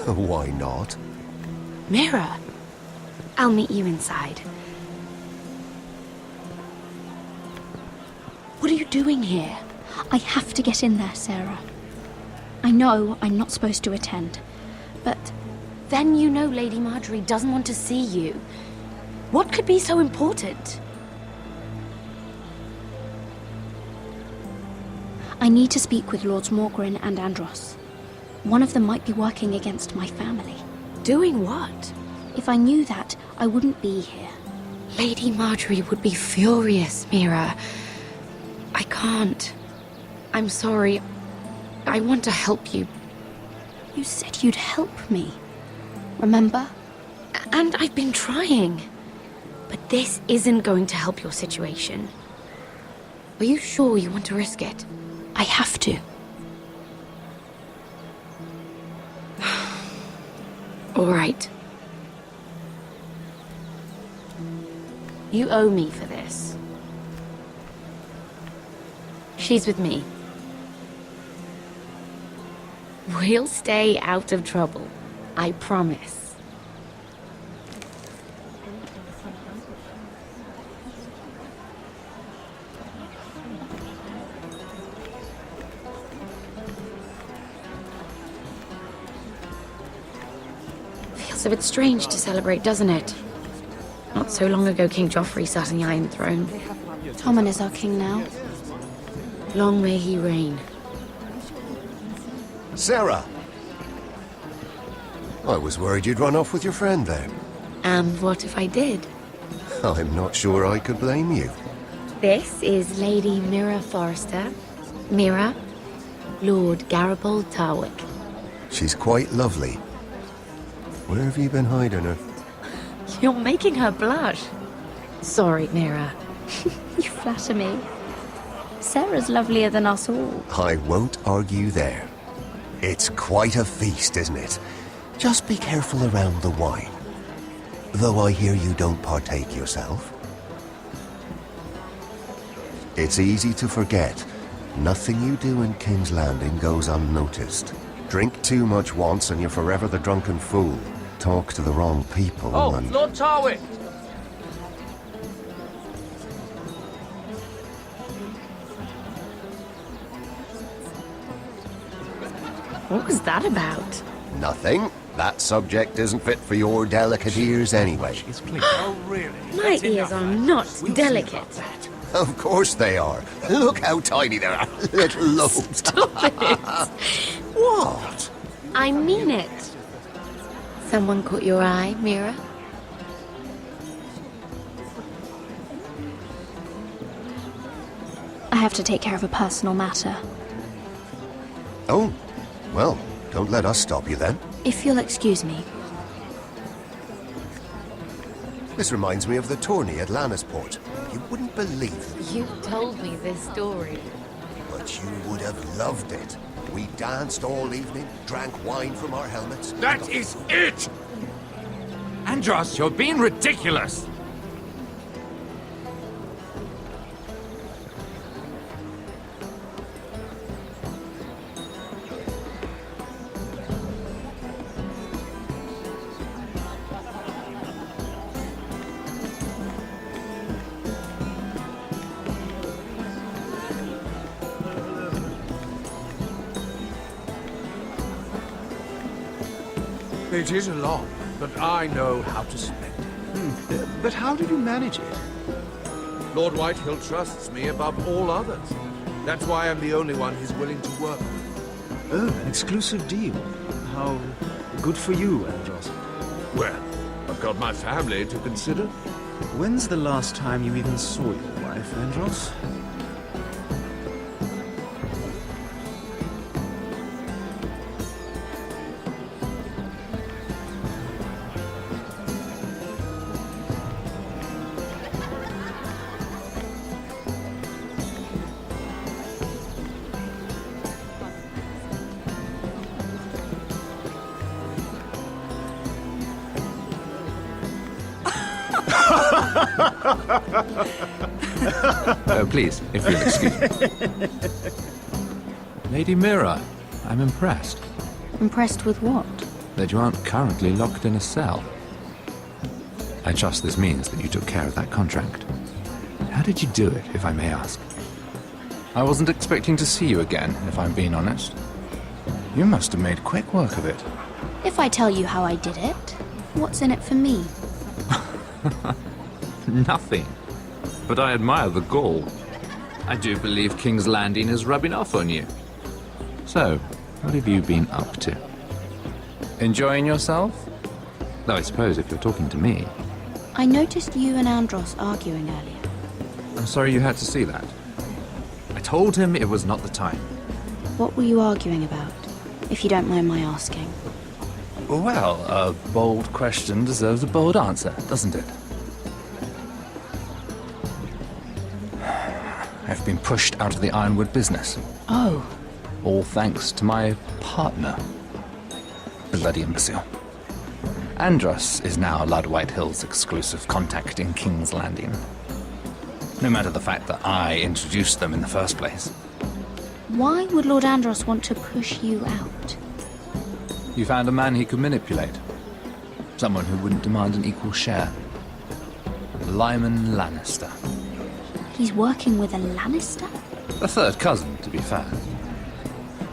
S20: Why not?
S22: Mira, I'll meet you inside. What are you doing here? I have to get in there, Sarah. I know I'm not supposed to attend, but then you know Lady Marjorie doesn't want to see you. What could be so important? I need to speak with Lords Morgrin and Andros. One of them might be working against my family. Doing what? If I knew that, I wouldn't be here. Lady Marjorie would be furious, Mira. I can't. I'm sorry. I want to help you. You said you'd help me. Remember? And I've been trying. But this isn't going to help your situation. Are you sure you want to risk it? I have to. All right. You owe me for this. She's with me. We'll stay out of trouble. I promise. Feels a bit strange to celebrate, doesn't it? Not so long ago, King Joffrey sat on the Iron Throne. Tommen is our king now. Long may he reign.
S20: Sarah! I was worried you'd run off with your friend then.
S22: And what if I did?
S20: I'm not sure I could blame you.
S22: This is Lady Mira Forrester. Mira, Lord Garibald Tarwick.
S20: She's quite lovely. Where have you been hiding her?
S22: You're making her blush. Sorry, Mira. You flatter me. Sarah's lovelier than us all.
S20: I won't argue there. It's quite a feast, isn't it? Just be careful around the wine. Though I hear you don't partake yourself. It's easy to forget. Nothing you do in King's Landing goes unnoticed. Drink too much once and you're forever the drunken fool. Talk to the wrong people and...
S18: Lord Tarwick!
S22: What was that about?
S20: Nothing. That subject isn't fit for your delicate ears anyway.
S18: Oh, really?
S22: My ears are not delicate.
S20: Of course they are. Look how tiny they are. Little lobes.
S22: Stop it.
S20: What?
S22: I mean it. Someone caught your eye, Mira? I have to take care of a personal matter.
S20: Oh, well, don't let us stop you then.
S22: If you'll excuse me.
S20: This reminds me of the tourney at Lannisport. You wouldn't believe it.
S22: You told me this story.
S20: But you would have loved it. We danced all evening, drank wine from our helmets.
S1: That is it! Andros, you're being ridiculous! It is a lot, but I know how to spend it.
S4: But how did you manage it?
S3: Lord Whitehill trusts me above all others. That's why I'm the only one he's willing to work with.
S4: Oh, an exclusive deal. How good for you, Andros.
S3: Well, I've got my family to consider.
S4: When's the last time you even saw your wife, Andros?
S9: Please, if you'll excuse me. Lady Mira, I'm impressed
S22: Impressed with what?
S9: that you aren't currently locked in a cell. I trust this means that you took care of that contract. How did you do it, if I may ask? I wasn't expecting to see you again, if I'm being honest. You must have made quick work of it.
S22: If I tell you how I did it, what's in it for me?
S9: Nothing. But I admire the gall. I do believe King's Landing is rubbing off on you. So, what have you been up to? Enjoying yourself? Though I suppose if you're talking to me.
S22: I noticed you and Andros arguing earlier.
S9: I'm sorry you had to see that. I told him it was not the time.
S22: What were you arguing about, if you don't mind my asking?
S9: Well, a bold question deserves a bold answer, doesn't it? I've been pushed out of the ironwood business.
S22: Oh.
S9: All thanks to my partner. Bloody imbecile. Andros is now Lord Whitehill's exclusive contact in King's Landing. No matter the fact that I introduced them in the first place.
S22: Why would Lord Andros want to push you out?
S9: You found a man he could manipulate. Someone who wouldn't demand an equal share. Lyman Lannister.
S22: He's working with a Lannister?
S9: A third cousin, to be fair.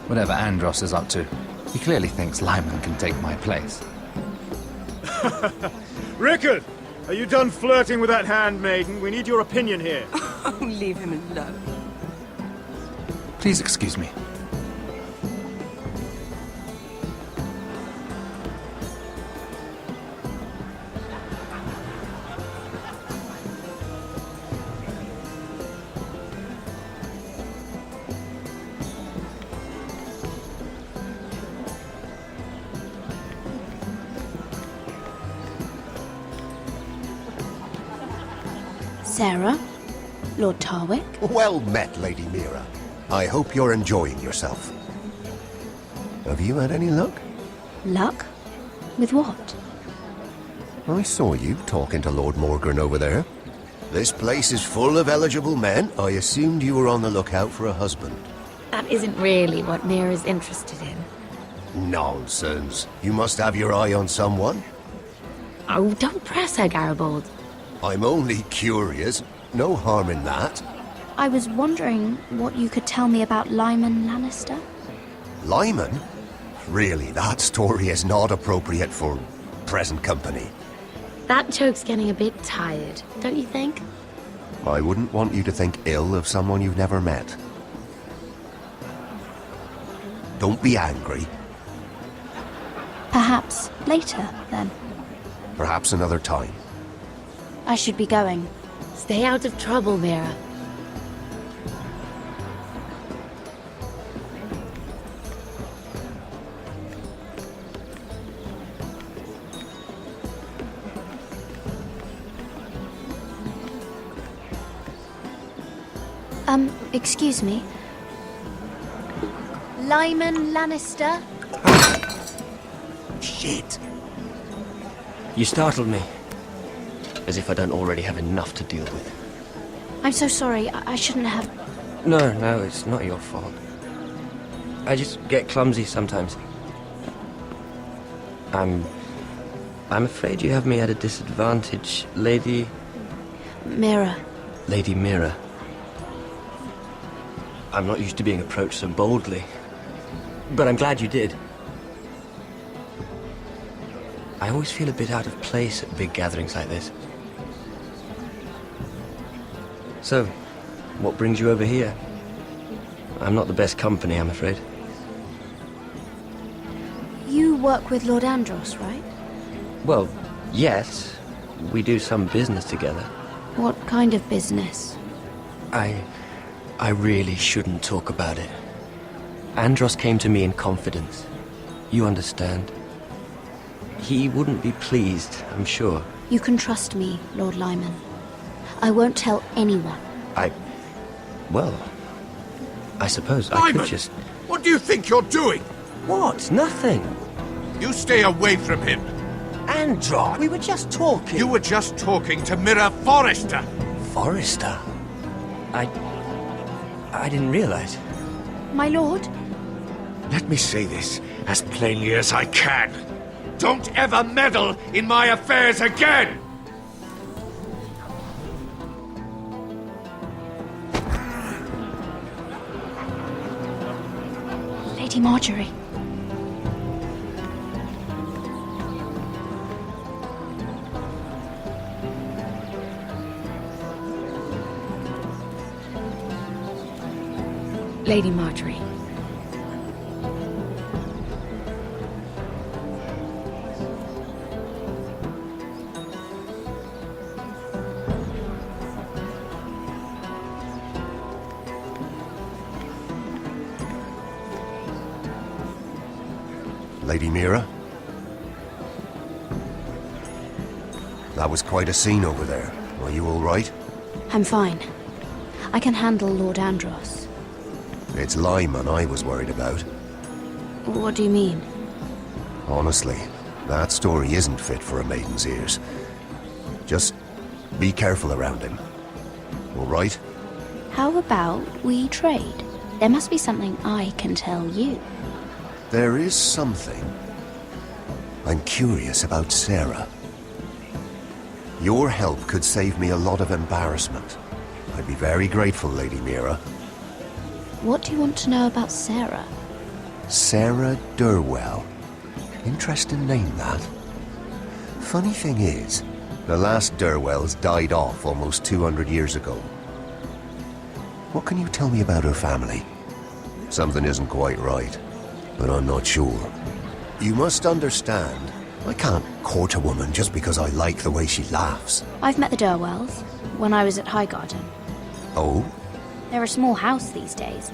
S9: Whatever Andros is up to, he clearly thinks Lyman can take my place.
S1: Rickard! Are you done flirting with that handmaiden? We need your opinion here.
S8: Oh, leave him alone.
S9: Please excuse me.
S22: Sarah? Lord Tarwick?
S20: Well met, Lady Mira. I hope you're enjoying yourself. Have you had any luck?
S22: Luck? With what?
S20: I saw you talking to Lord Morgan over there. This place is full of eligible men. I assumed you were on the lookout for a husband.
S19: That isn't really what Mira's interested in.
S20: Nonsense. You must have your eye on someone.
S19: Oh, don't press her, Garibaldi.
S20: I'm only curious. No harm in that.
S22: I was wondering what you could tell me about Lyman Lannister?
S20: Lyman? Really, that story is not appropriate for present company.
S19: That joke's getting a bit tired, don't you think?
S20: I wouldn't want you to think ill of someone you've never met. Don't be angry.
S22: Perhaps later, then.
S20: Perhaps another time.
S22: I should be going.
S19: Stay out of trouble, Mira.
S22: Excuse me. Lyman Lannister?
S5: Shit. You startled me. As if I don't already have enough to deal with.
S22: I'm so sorry. I shouldn't have...
S5: No, it's not your fault. I just get clumsy sometimes. I'm afraid you have me at a disadvantage, Lady...
S22: Mira.
S5: Lady Mira. I'm not used to being approached so boldly. But I'm glad you did. I always feel a bit out of place at big gatherings like this. So, what brings you over here? I'm not the best company, I'm afraid.
S22: You work with Lord Andros, right?
S5: Well, yes. We do some business together.
S22: What kind of business?
S5: I really shouldn't talk about it. Andros came to me in confidence. You understand? He wouldn't be pleased, I'm sure.
S22: You can trust me, Lord Lyman. I won't tell anyone.
S5: Well, I suppose I
S3: Lyman!
S5: could just...
S3: What do you think you're doing?
S5: What? Nothing.
S3: You stay away from him.
S11: Andros, we were just talking.
S3: You were just talking to Mirror Forrester.
S11: Forrester? I didn't realize.
S22: My lord?
S14: Let me say this as plainly as I can. Don't ever meddle in my affairs again!
S22: Lady Marjorie.
S19: Lady Marjorie.
S20: Lady Mira? That was quite a scene over there. Are you all right?
S22: I'm fine. I can handle Lord Andros.
S20: It's Lyman I was worried about.
S22: What do you mean?
S20: Honestly, that story isn't fit for a maiden's ears. Just be careful around him. All right?
S22: How about we trade? There must be something I can tell you.
S20: There is something. I'm curious about Sarah. Your help could save me a lot of embarrassment. I'd be very grateful, Lady Mira.
S22: What do you want to know about Sarah?
S20: Sarah Durwell. Interesting name, that. Funny thing is, the last Durwells died off almost 200 years ago. What can you tell me about her family? Something isn't quite right, but I'm not sure. You must understand, I can't court a woman just because I like the way she laughs.
S22: I've met the Durwells when I was at Highgarden.
S20: Oh?
S22: They're a small house these days,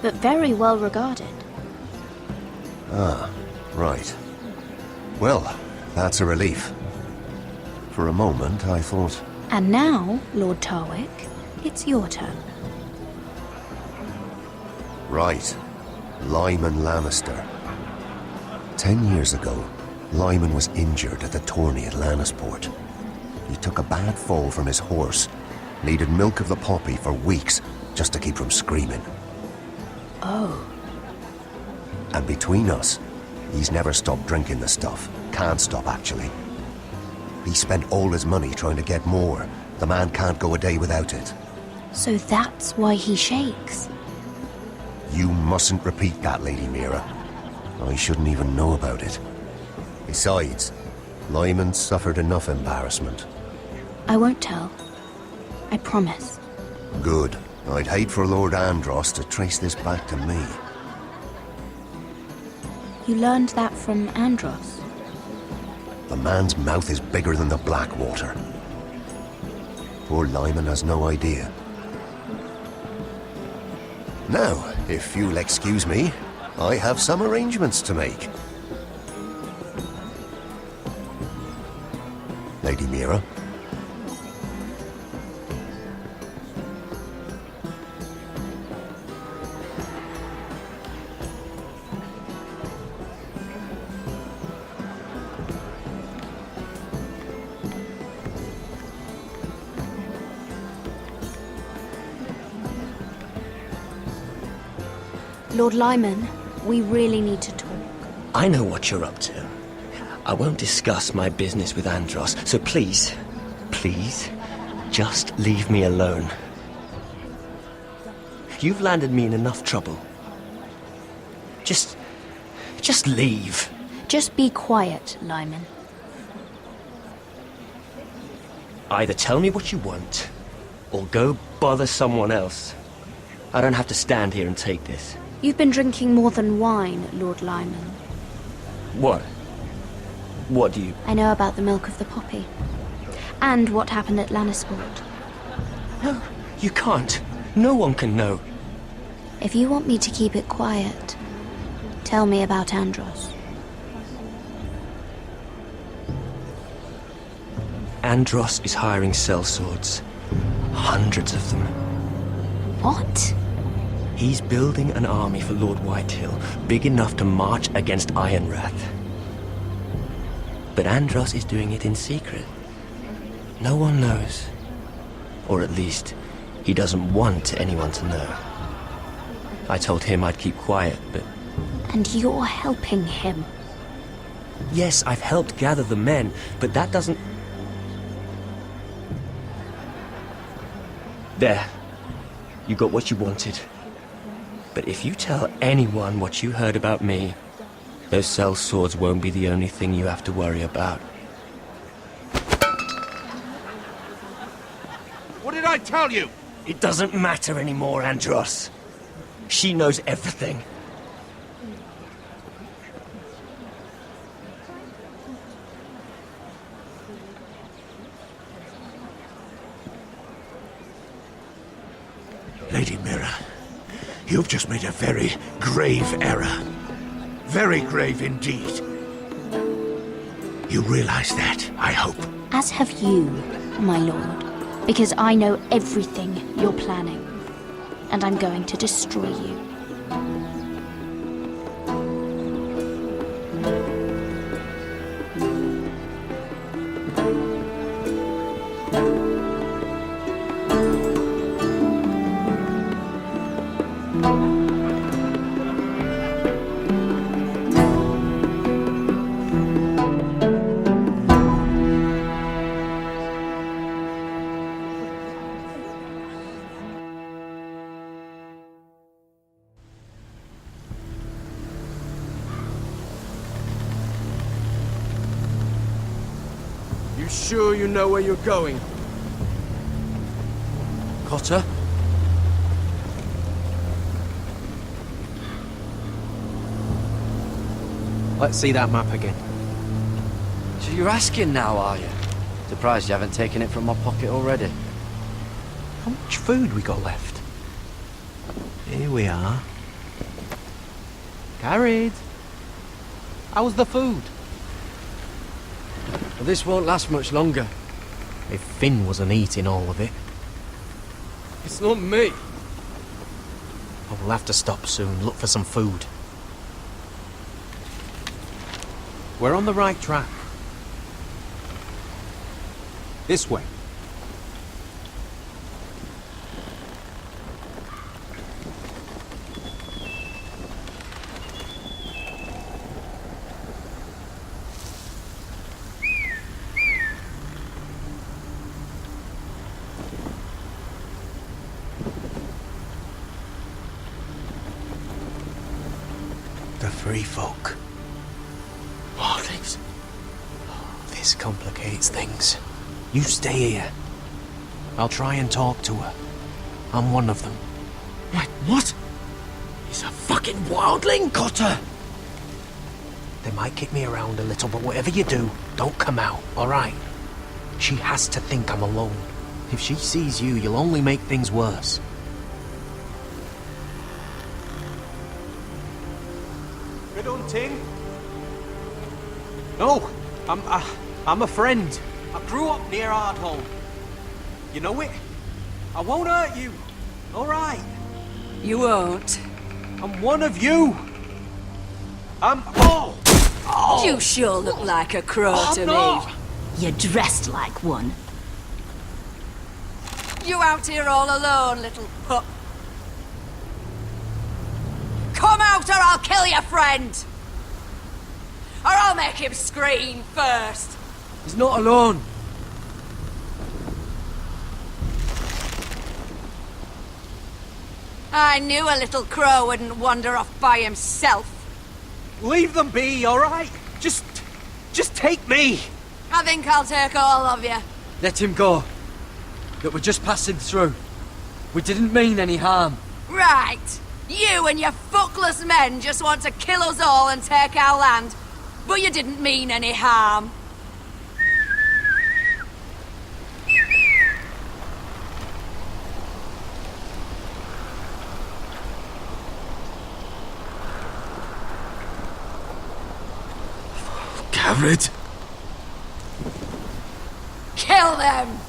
S22: but very well regarded.
S20: Ah, right. Well, that's a relief. For a moment, I thought...
S22: And now, Lord Tarwick, it's your turn.
S20: Right. Lyman Lannister. 10 years ago, Lyman was injured at the tourney at Lannisport. He took a bad fall from his horse, needed milk of the poppy for weeks just to keep from screaming.
S22: Oh.
S20: And between us, he's never stopped drinking the stuff. Can't stop, actually. He spent all his money trying to get more. The man can't go a day without it.
S22: So that's why he shakes.
S20: You mustn't repeat that, Lady Mira. I shouldn't even know about it. Besides, Lyman suffered enough embarrassment.
S22: I won't tell. I promise.
S20: Good. I'd hate for Lord Andros to trace this back to me.
S22: You learned that from Andros?
S20: The man's mouth is bigger than the Blackwater. Poor Lyman has no idea. Now, if you'll excuse me, I have some arrangements to make. Lady Mira?
S22: Lord Lyman, we really need to talk.
S11: I know what you're up to. I won't discuss my business with Andros, so please, just leave me alone. You've landed me in enough trouble. Just leave.
S22: Just be quiet, Lyman.
S11: Either tell me what you want, or go bother someone else. I don't have to stand here and take this.
S22: You've been drinking more than wine, Lord Lyman.
S11: What? What do you...
S22: I know about the milk of the poppy. And what happened at Lannisport.
S11: No, you can't. No one can know.
S22: If you want me to keep it quiet, tell me about Andros.
S11: Andros is hiring sellswords. Hundreds of them.
S22: What?
S11: He's building an army for Lord Whitehill, big enough to march against Ironrath. But Andros is doing it in secret. No one knows. Or at least, he doesn't want anyone to know. I told him I'd keep quiet, but...
S22: And you're helping him.
S11: Yes, I've helped gather the men, but that doesn't... There. You got what you wanted. But if you tell anyone what you heard about me, those cell swords won't be the only thing you have to worry about.
S3: What did I tell you?
S11: It doesn't matter anymore, Andros. She knows everything.
S14: Lady Mira, you've just made a very grave error. Very grave indeed. You realize that, I hope.
S22: As have you, my lord. Because I know everything you're planning. And I'm going to destroy you.
S2: You sure you know where you're going?
S12: Cotter?
S6: Let's see that map again.
S12: So you're asking now, are you? Surprised you haven't taken it from my pocket already.
S6: How much food we got left? Here we are. Carried. How's the food?
S12: Well, this won't last much longer.
S6: If Finn wasn't eating all of it.
S2: It's not me.
S6: Oh, we'll have to stop soon, look for some food. We're on the right track. This way. The free folk. Morlings. This complicates things. You stay here. I'll try and talk to her. I'm one of them.
S5: Wait, what? He's a fucking wildling?
S6: Cotter! They might kick me around a little, but whatever you do, don't come out, alright? She has to think I'm alone. If she sees you, you'll only make things worse.
S2: Good hunting? No, I'm a friend. I grew up near Ardholm. You know it? I won't hurt you. All right.
S19: You won't.
S2: I'm one of you. Oh!
S19: You sure look like a crow to
S2: not.
S19: me. You're dressed like one. You out here all alone, little pup? Come out or I'll kill your friend! Or I'll make him scream first!
S12: He's not alone.
S19: I knew a little crow wouldn't wander off by himself.
S2: Leave them be, all right? Just take me.
S19: I think I'll take all of you.
S12: Let him go. That we're just passing through. We didn't mean any harm.
S19: Right. You and your fuckless men just want to kill us all and take our land. But you didn't mean any harm.
S14: Garrett?
S19: Kill them!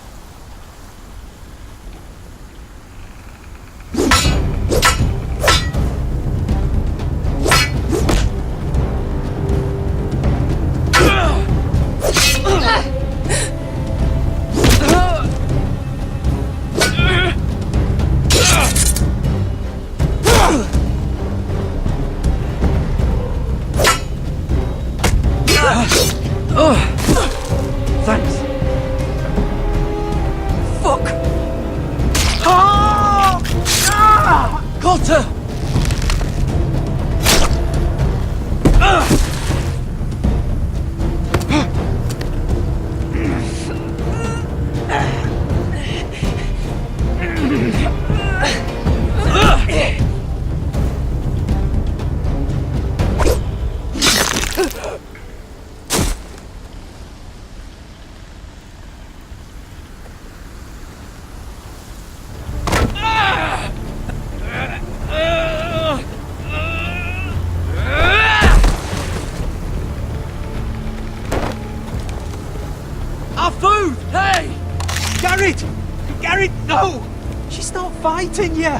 S2: No! She's not fighting you!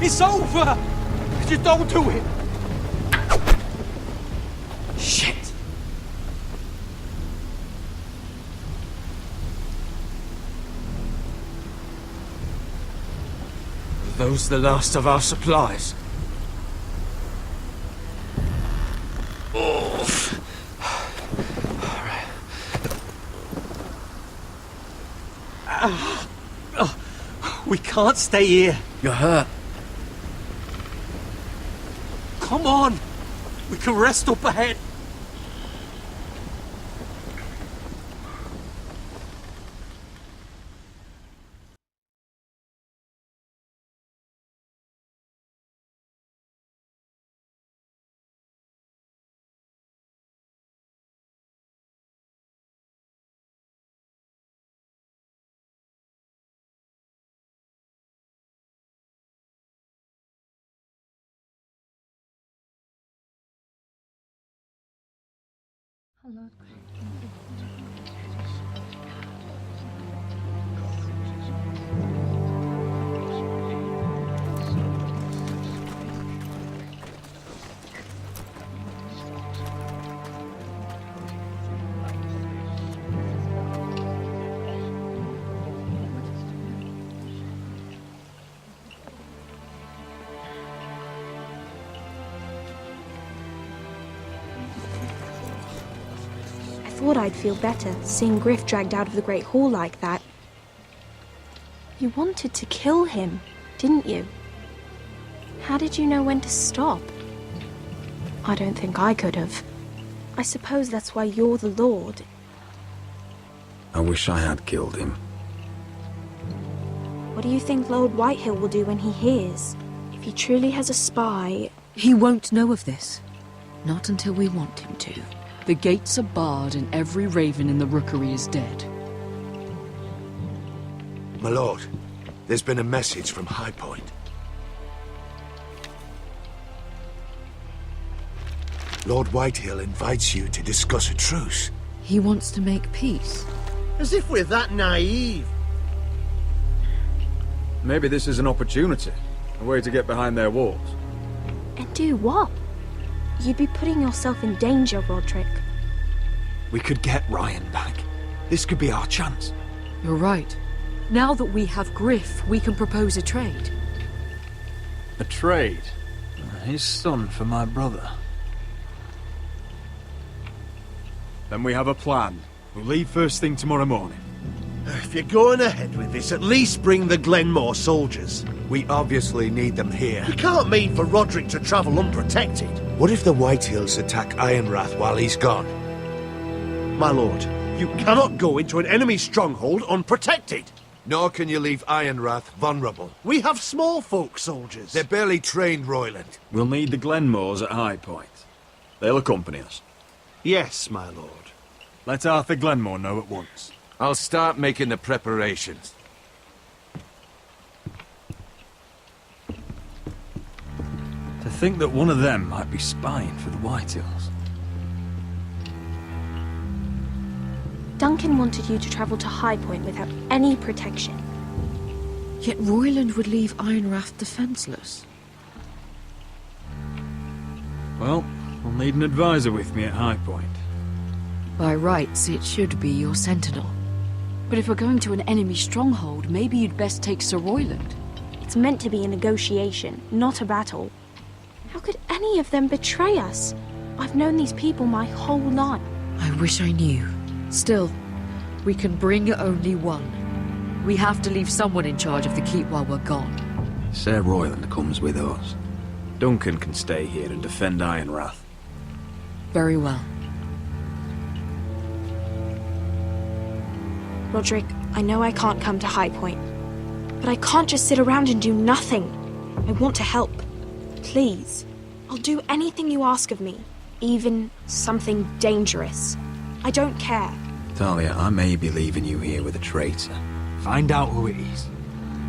S2: It's over! Just don't do it! Shit! Are those the last of our supplies? We can't stay here.
S12: You're hurt.
S2: Come on! We can rest up ahead.
S15: I thought I'd feel better seeing Griff dragged out of the Great Hall like that. You wanted to kill him, didn't you? How did you know when to stop? I don't think I could have. I suppose that's why you're the Lord.
S1: I wish I had killed him.
S15: What do you think Lord Whitehill will do when he hears? If he truly has a spy...
S16: He won't know of this. Not until we want him to. The gates are barred and every raven in the rookery is dead.
S14: My lord, there's been a message from High Point. Lord Whitehill invites you to discuss a truce.
S16: He wants to make peace.
S7: As if we're that naive.
S1: Maybe this is an opportunity. A way to get behind their walls.
S15: And do what? You'd be putting yourself in danger, Roderick.
S1: We could get Ryan back. This could be our chance.
S16: You're right. Now that we have Griff, we can propose a trade.
S1: A trade? His son for my brother. Then we have a plan. We'll leave first thing tomorrow morning.
S7: If you're going ahead with this, at least bring the Glenmore soldiers.
S14: We obviously need them here.
S7: You can't mean for Roderick to travel unprotected.
S14: What if the Whitehills attack Ironrath while he's gone?
S7: My lord, you cannot go into an enemy stronghold unprotected.
S14: Nor can you leave Ironrath vulnerable.
S7: We have small folk soldiers.
S14: They're barely trained, Royland.
S1: We'll need the Glenmores at High Point. They'll accompany us.
S7: Yes, my lord.
S1: Let Arthur Glenmore know at once.
S3: I'll start making the preparations.
S1: To think that one of them might be spying for the Whitehills.
S15: Duncan wanted you to travel to High Point without any protection.
S16: Yet Royland would leave Ironrath defenseless.
S1: Well, I'll need an advisor with me at High Point.
S16: By rights, it should be your sentinel. But if we're going to an enemy stronghold, maybe you'd best take Sir Royland.
S15: It's meant to be a negotiation, not a battle. How could any of them betray us? I've known these people my whole life.
S16: I wish I knew. Still, we can bring only one. We have to leave someone in charge of the keep while we're gone.
S1: Sir Royland comes with us. Duncan can stay here and defend Ironrath.
S16: Very well.
S15: Roderick, I know I can't come to High Point, but I can't just sit around and do nothing. I want to help. Please. I'll do anything you ask of me, even something dangerous. I don't care.
S1: Talia, I may be leaving you here with a traitor. Find out who it is.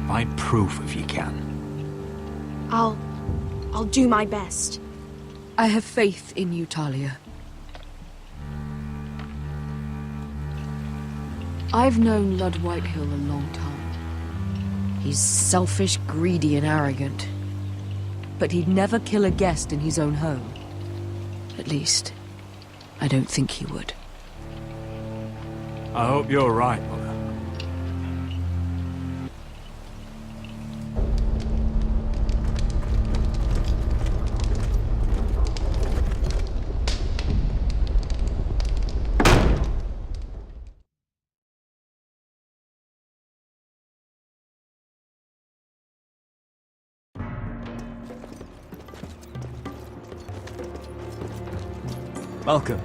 S1: Find proof if you can.
S15: I'll do my best.
S16: I have faith in you, Talia. I've known Lord Whitehill a long time. He's selfish, greedy, and arrogant. But he'd never kill a guest in his own home. At least, I don't think he would.
S1: I hope you're right, Mother.
S2: Malcolm.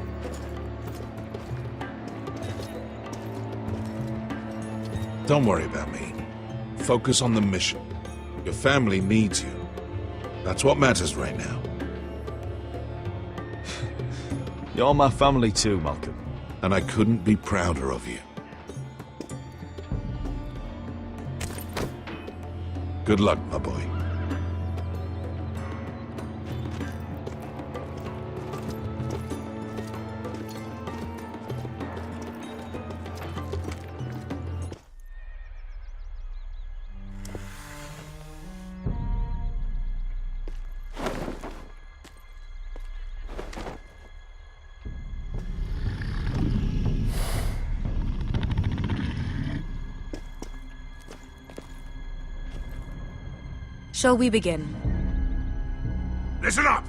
S3: Don't worry about me. Focus on the mission. Your family needs you. That's what matters right now.
S7: You're my family too, Malcolm.
S3: And I couldn't be prouder of you. Good luck, my boy.
S10: Shall we begin?
S14: Listen up!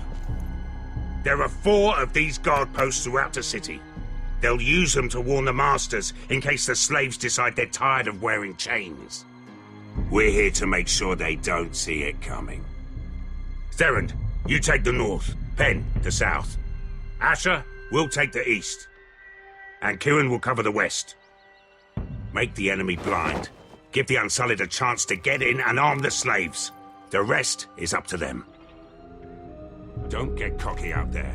S14: There are 4 of these guard posts throughout the city. They'll use them to warn the masters in case the slaves decide they're tired of wearing chains. We're here to make sure they don't see it coming. Therend, you take the north. Penn, the south. Asher, we'll take the east. And Kieran will cover the west. Make the enemy blind. Give the Unsullied a chance to get in and arm the slaves. The rest is up to them. Don't get cocky out there.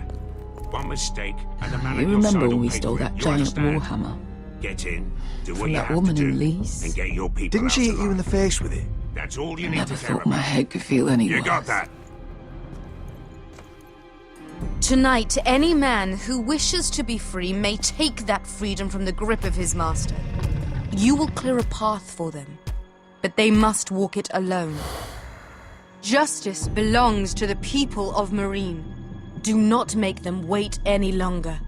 S14: One mistake and the man
S8: You
S14: on your
S8: remember
S14: side
S8: when
S14: will
S8: we
S14: pay
S8: stole
S14: for it.
S8: that
S14: You
S8: giant
S14: understand?
S8: warhammer?
S14: Get in, do what
S8: From
S14: you
S8: that
S14: have
S8: woman
S14: to do,
S8: in Lee's?
S14: and get your people
S7: Didn't
S14: out
S7: she hit you
S14: alive.
S7: in the face with it?
S14: That's all you
S8: I
S14: need
S8: never
S14: to care
S8: thought my
S14: about.
S8: head could feel any
S14: You
S8: worse.
S14: got that?
S10: Tonight, any man who wishes to be free may take that freedom from the grip of his master. You will clear a path for them, but they must walk it alone. Justice belongs to the people of Marine. Do not make them wait any longer.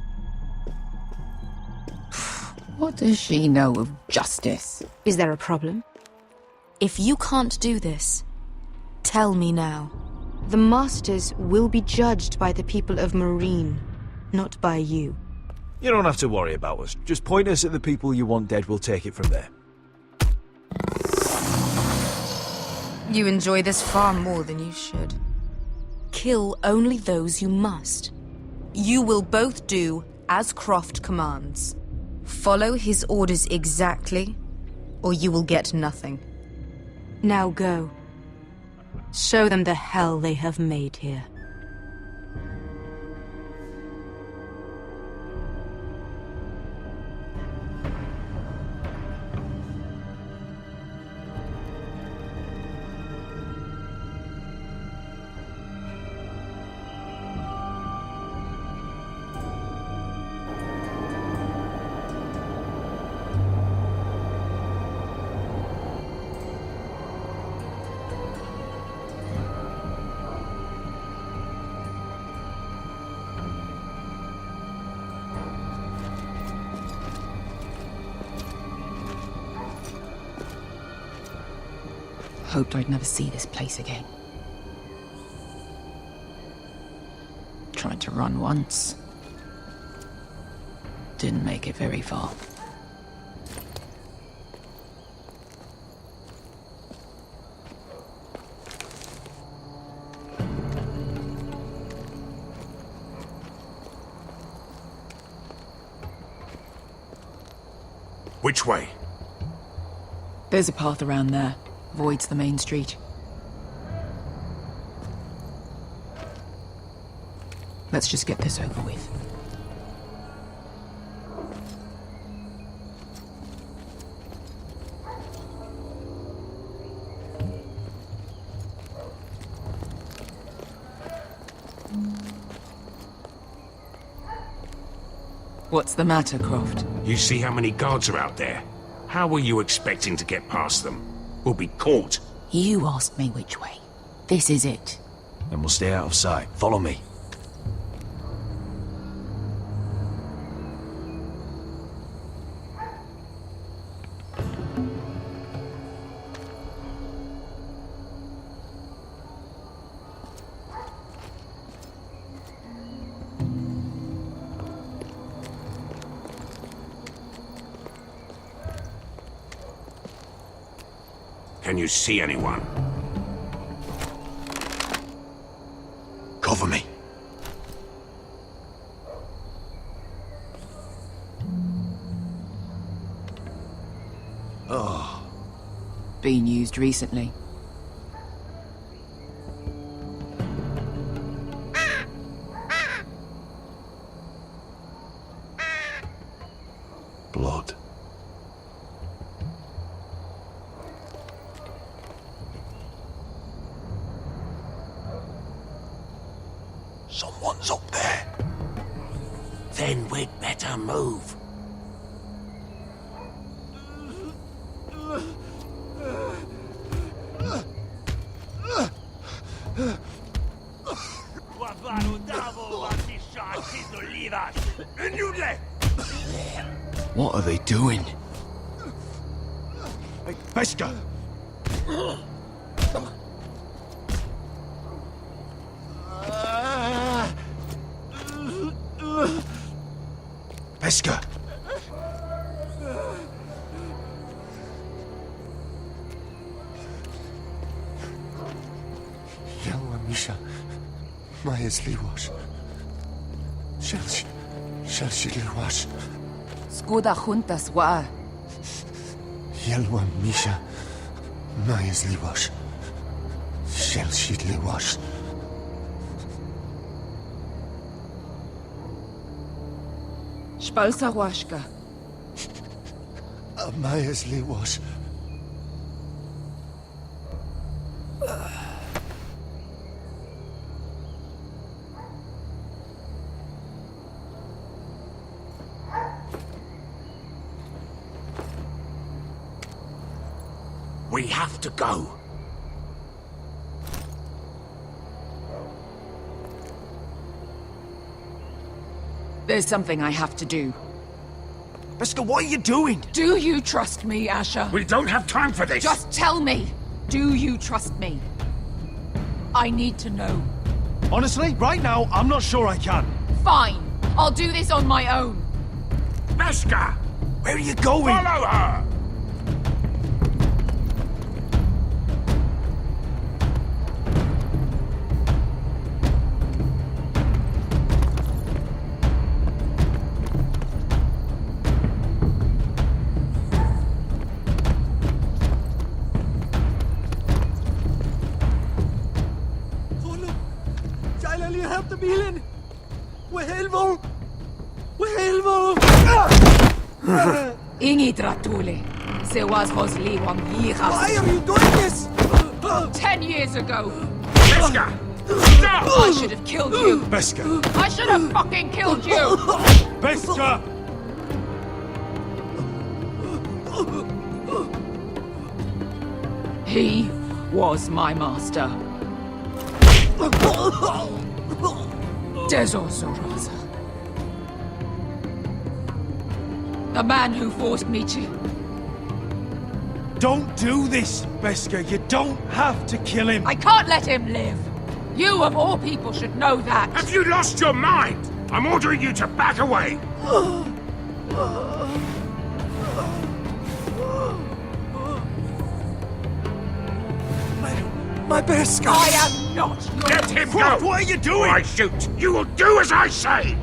S8: What does she know of justice?
S10: Is there a problem? If you can't do this, tell me now. The Masters will be judged by the people of Marine, not by you.
S7: You don't have to worry about us. Just point us at the people you want dead, we'll take it from there.
S10: You enjoy this far more than you should. Kill only those you must. You will both do as Croft commands. Follow his orders exactly, or you will get nothing. Now go. Show them the hell they have made here.
S8: Hoped I'd never see this place again. Tried to run once. Didn't make it very far.
S14: Which way?
S8: There's a path around there. Avoids the main street. Let's just get this over with. What's the matter, Croft?
S14: You see how many guards are out there? How were you expecting to get past them? will be caught.
S8: You asked me which way. This is it.
S7: Then we'll stay out of sight. Follow me.
S14: Can you see anyone?
S7: Cover me.
S8: Oh. Been used recently.
S7: Blood. Someone's up there.
S14: Then we'd better move.
S5: What are they doing?
S7: Hey, Beskha! Beskha!
S20: Yelwa Misha, Maya's Liwash. Shelshi Liwash.
S8: Skuda juntas wa.
S20: Yelwa Misha, Maya's Liwash. Shelshi Liwash.
S8: Spalsa washka.
S20: Maya's Liwash.
S14: We have to go.
S8: There's something I have to do.
S7: Beskha, what are you doing?
S8: Do you trust me, Asher?
S14: We don't have time for this.
S8: Just tell me. Do you trust me? I need to know.
S7: Honestly, right now, I'm not sure I can.
S8: Fine. I'll do this on my own.
S14: Beskha!
S7: Where are you going?
S14: Follow her!
S8: Ingi Dratule. Se was Hosli Wang Yichas.
S2: Why are you doing this?
S8: 10 years ago.
S14: Beskha! Stop!
S8: I should have killed you.
S7: Beskha!
S8: I should have fucking killed you.
S7: Beskha!
S8: He was my master. Dezor Zaraza. The man who forced me to...
S7: Don't do this, Beskha. You don't have to kill him.
S8: I can't let him live. You, of all people, should know that.
S14: Have you lost your mind? I'm ordering you to back away.
S2: My Beskha!
S8: I am not your...
S14: Let him go!
S7: What are you doing?
S14: Or I shoot! You will do as I say!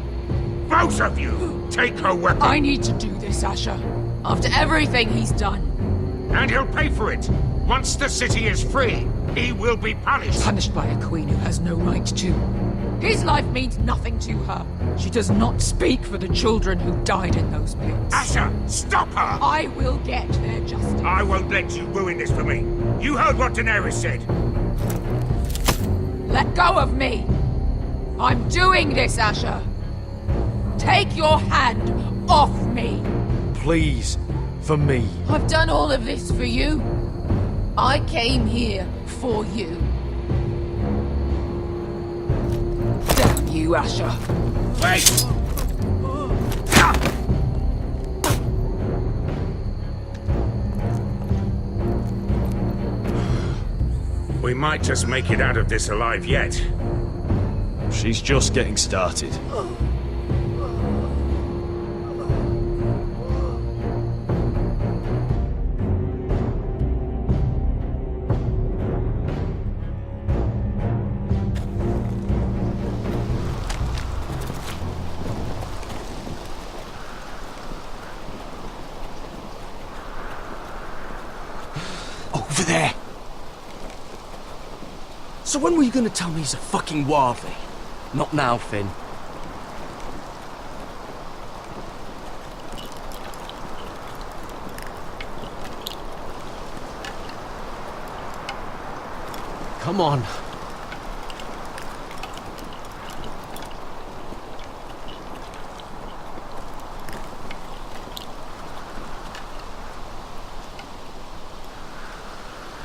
S14: Both of you, take her weapon.
S8: I need to do this, Asher. After everything he's done.
S14: And he'll pay for it. Once the city is free, he will be punished.
S8: Punished by a queen who has no right to. His life means nothing to her. She does not speak for the children who died in those pits.
S14: Asher, stop her!
S8: I will get their justice.
S14: I won't let you ruin this for me. You heard what Daenerys said.
S8: Let go of me! I'm doing this, Asher! Take your hand off me!
S7: Please, for me.
S8: I've done all of this for you. I came here for you. Damn you, Asher.
S14: Wait! We might just make it out of this alive yet.
S7: She's just getting started.
S18: Over there! So when were you gonna tell me he's a fucking wildling?
S12: Not now, Finn.
S18: Come on.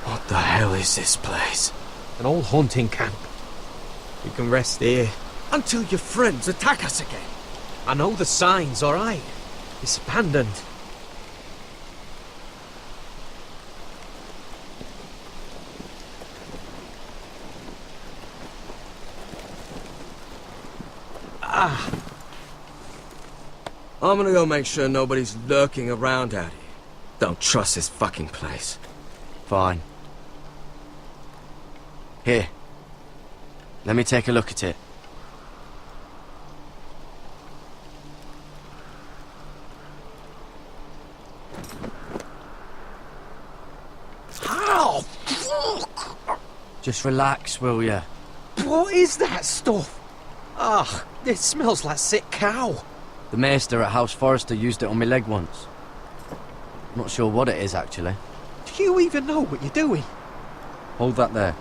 S18: What the hell is this place?
S6: An old hunting camp. We can rest here.
S18: Until your friends attack us again.
S6: I know the signs, alright? It's abandoned.
S18: I'm gonna go make sure nobody's lurking around out here. Don't trust this fucking place.
S12: Fine. Here. Let me take a look at it.
S18: How? Fuck!
S12: Just relax, will ya?
S6: What is that stuff? Ah, it smells like sick cow.
S12: The maester at House Forrester used it on my leg once. Not sure what it is, actually.
S6: Do you even know what you're doing?
S12: Hold that there.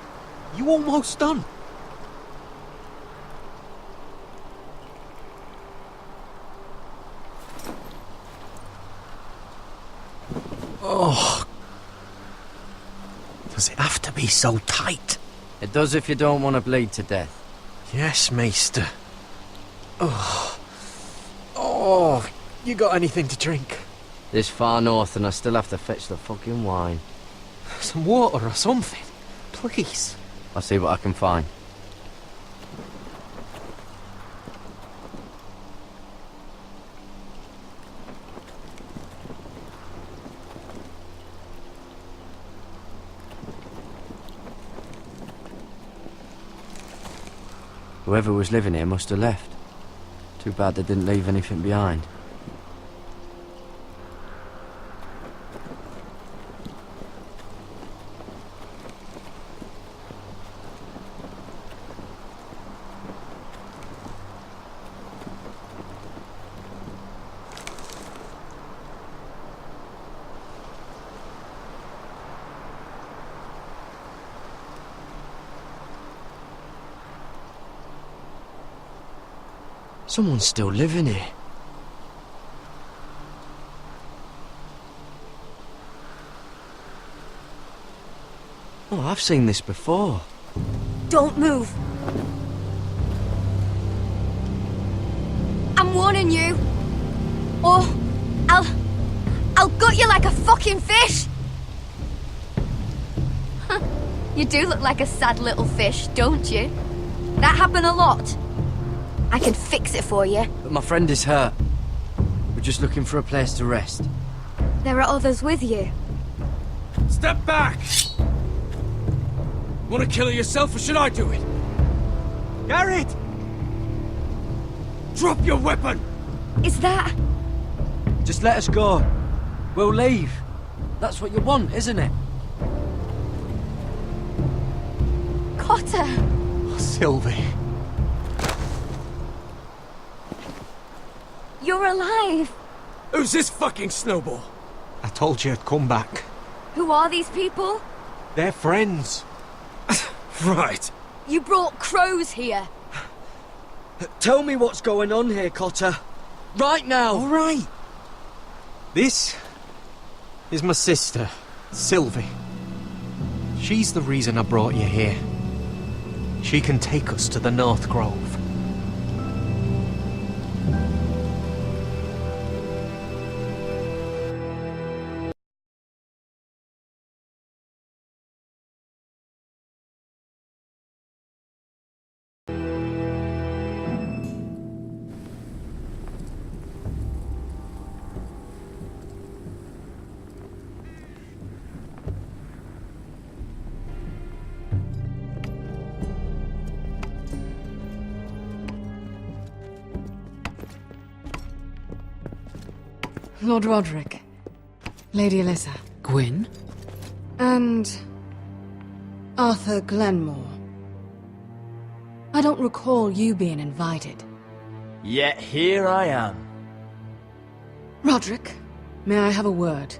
S6: You almost done. Oh. Does it have to be so tight?
S12: It does if you don't want to bleed to death.
S6: Yes, Maester. Oh. Oh, you got anything to drink?
S12: This far north and I still have to fetch the fucking wine.
S6: Some water or something, please.
S12: I'll see what I can find. Whoever was living here must have left. Too bad they didn't leave anything behind.
S6: Someone's still living here.
S12: Oh, I've seen this before.
S19: Don't move. I'm warning you. Or I'll gut you like a fucking fish. You do look like a sad little fish, don't you? That happen a lot. I can fix it for you.
S12: But my friend is hurt. We're just looking for a place to rest.
S19: There are others with you.
S18: Step back! Want to kill her yourself, or should I do it? Garrett! Drop your weapon!
S19: Is that...
S12: Just let us go. We'll leave. That's what you want, isn't it?
S19: Cotter!
S6: Oh, Sylvie.
S19: You're alive!
S18: Who's this fucking snowball?
S6: I told you I'd come back.
S19: Who are these people?
S6: They're friends.
S18: Right.
S19: You brought crows here.
S18: Tell me what's going on here, Cotter. Right now!
S6: All right. This is my sister, Sylvie.
S5: She's the reason I brought you here. She can take us to the North Grove.
S16: Lord Roderick, Lady Alyssa.
S8: Gwyn?
S16: And Arthur Glenmore. I don't recall you being invited.
S18: Yet here I am.
S16: Roderick, may I have a word?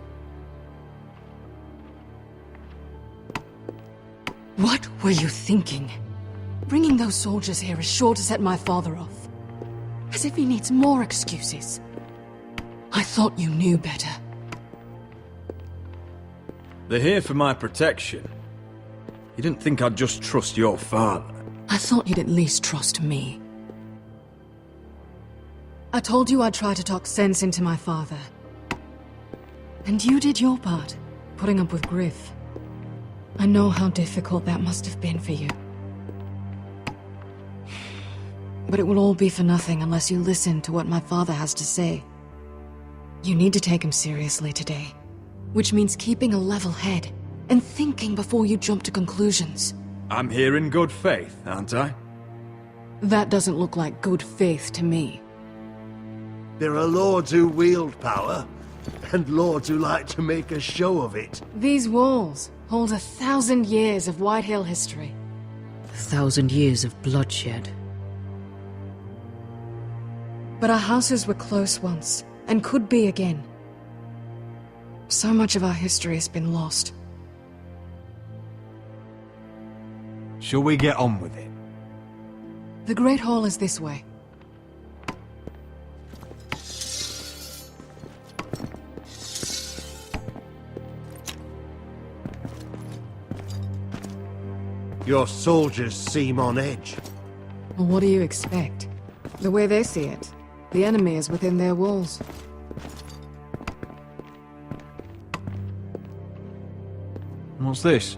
S16: What were you thinking? Bringing those soldiers here is sure to set my father off. As if he needs more excuses. I thought you knew better.
S1: They're here for my protection. You didn't think I'd just trust your father.
S16: I thought you'd at least trust me. I told you I'd try to talk sense into my father. And you did your part, putting up with Griff. I know how difficult that must have been for you. But it will all be for nothing unless you listen to what my father has to say. You need to take him seriously today, which means keeping a level head and thinking before you jump to conclusions.
S1: I'm here in good faith, aren't I?
S16: That doesn't look like good faith to me.
S7: There are lords who wield power, and lords who like to make a show of it.
S16: These walls hold 1,000 years of Whitehill history.
S6: 1,000 years of bloodshed.
S16: But our houses were close once, and could be again. So much of our history has been lost.
S1: Shall we get on with it?
S16: The Great Hall is this way.
S7: Your soldiers seem on edge.
S16: Well, what do you expect? The way they see it, the enemy is within their walls.
S1: What's this?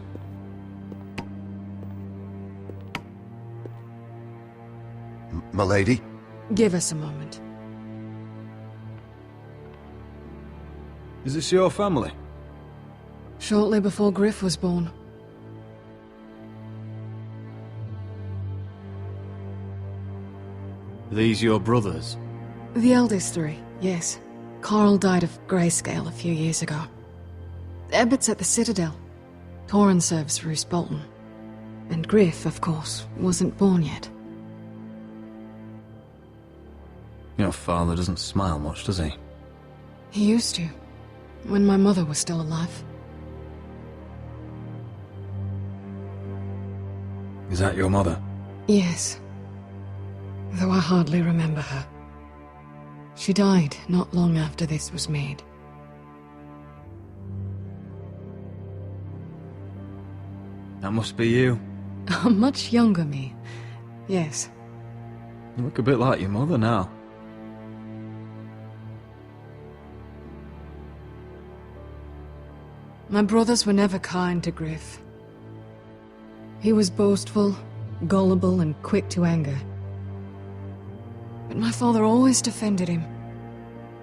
S20: My lady?
S16: Give us a moment.
S1: Is this your family?
S16: Shortly before Griff was born.
S1: Are these your brothers?
S16: The eldest three, yes. Carl died of grayscale a few years ago. Ebbett's at the Citadel. Torrin serves Roose Bolton. And Griff, of course, wasn't born yet.
S1: Your father doesn't smile much, does he?
S16: He used to, when my mother was still alive.
S1: Is that your mother?
S16: Yes. Though I hardly remember her. She died not long after this was made.
S1: That must be you.
S16: A much younger me. Yes.
S1: You look a bit like your mother now.
S16: My brothers were never kind to Griff. He was boastful, gullible, and quick to anger. But my father always defended him.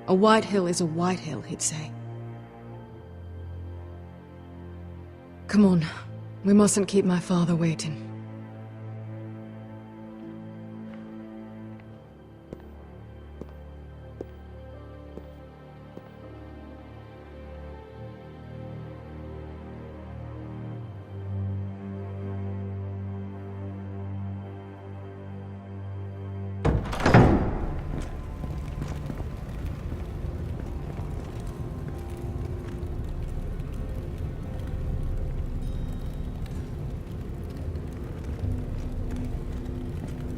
S16: A Whitehill is a Whitehill, he'd say. Come on, we mustn't keep my father waiting.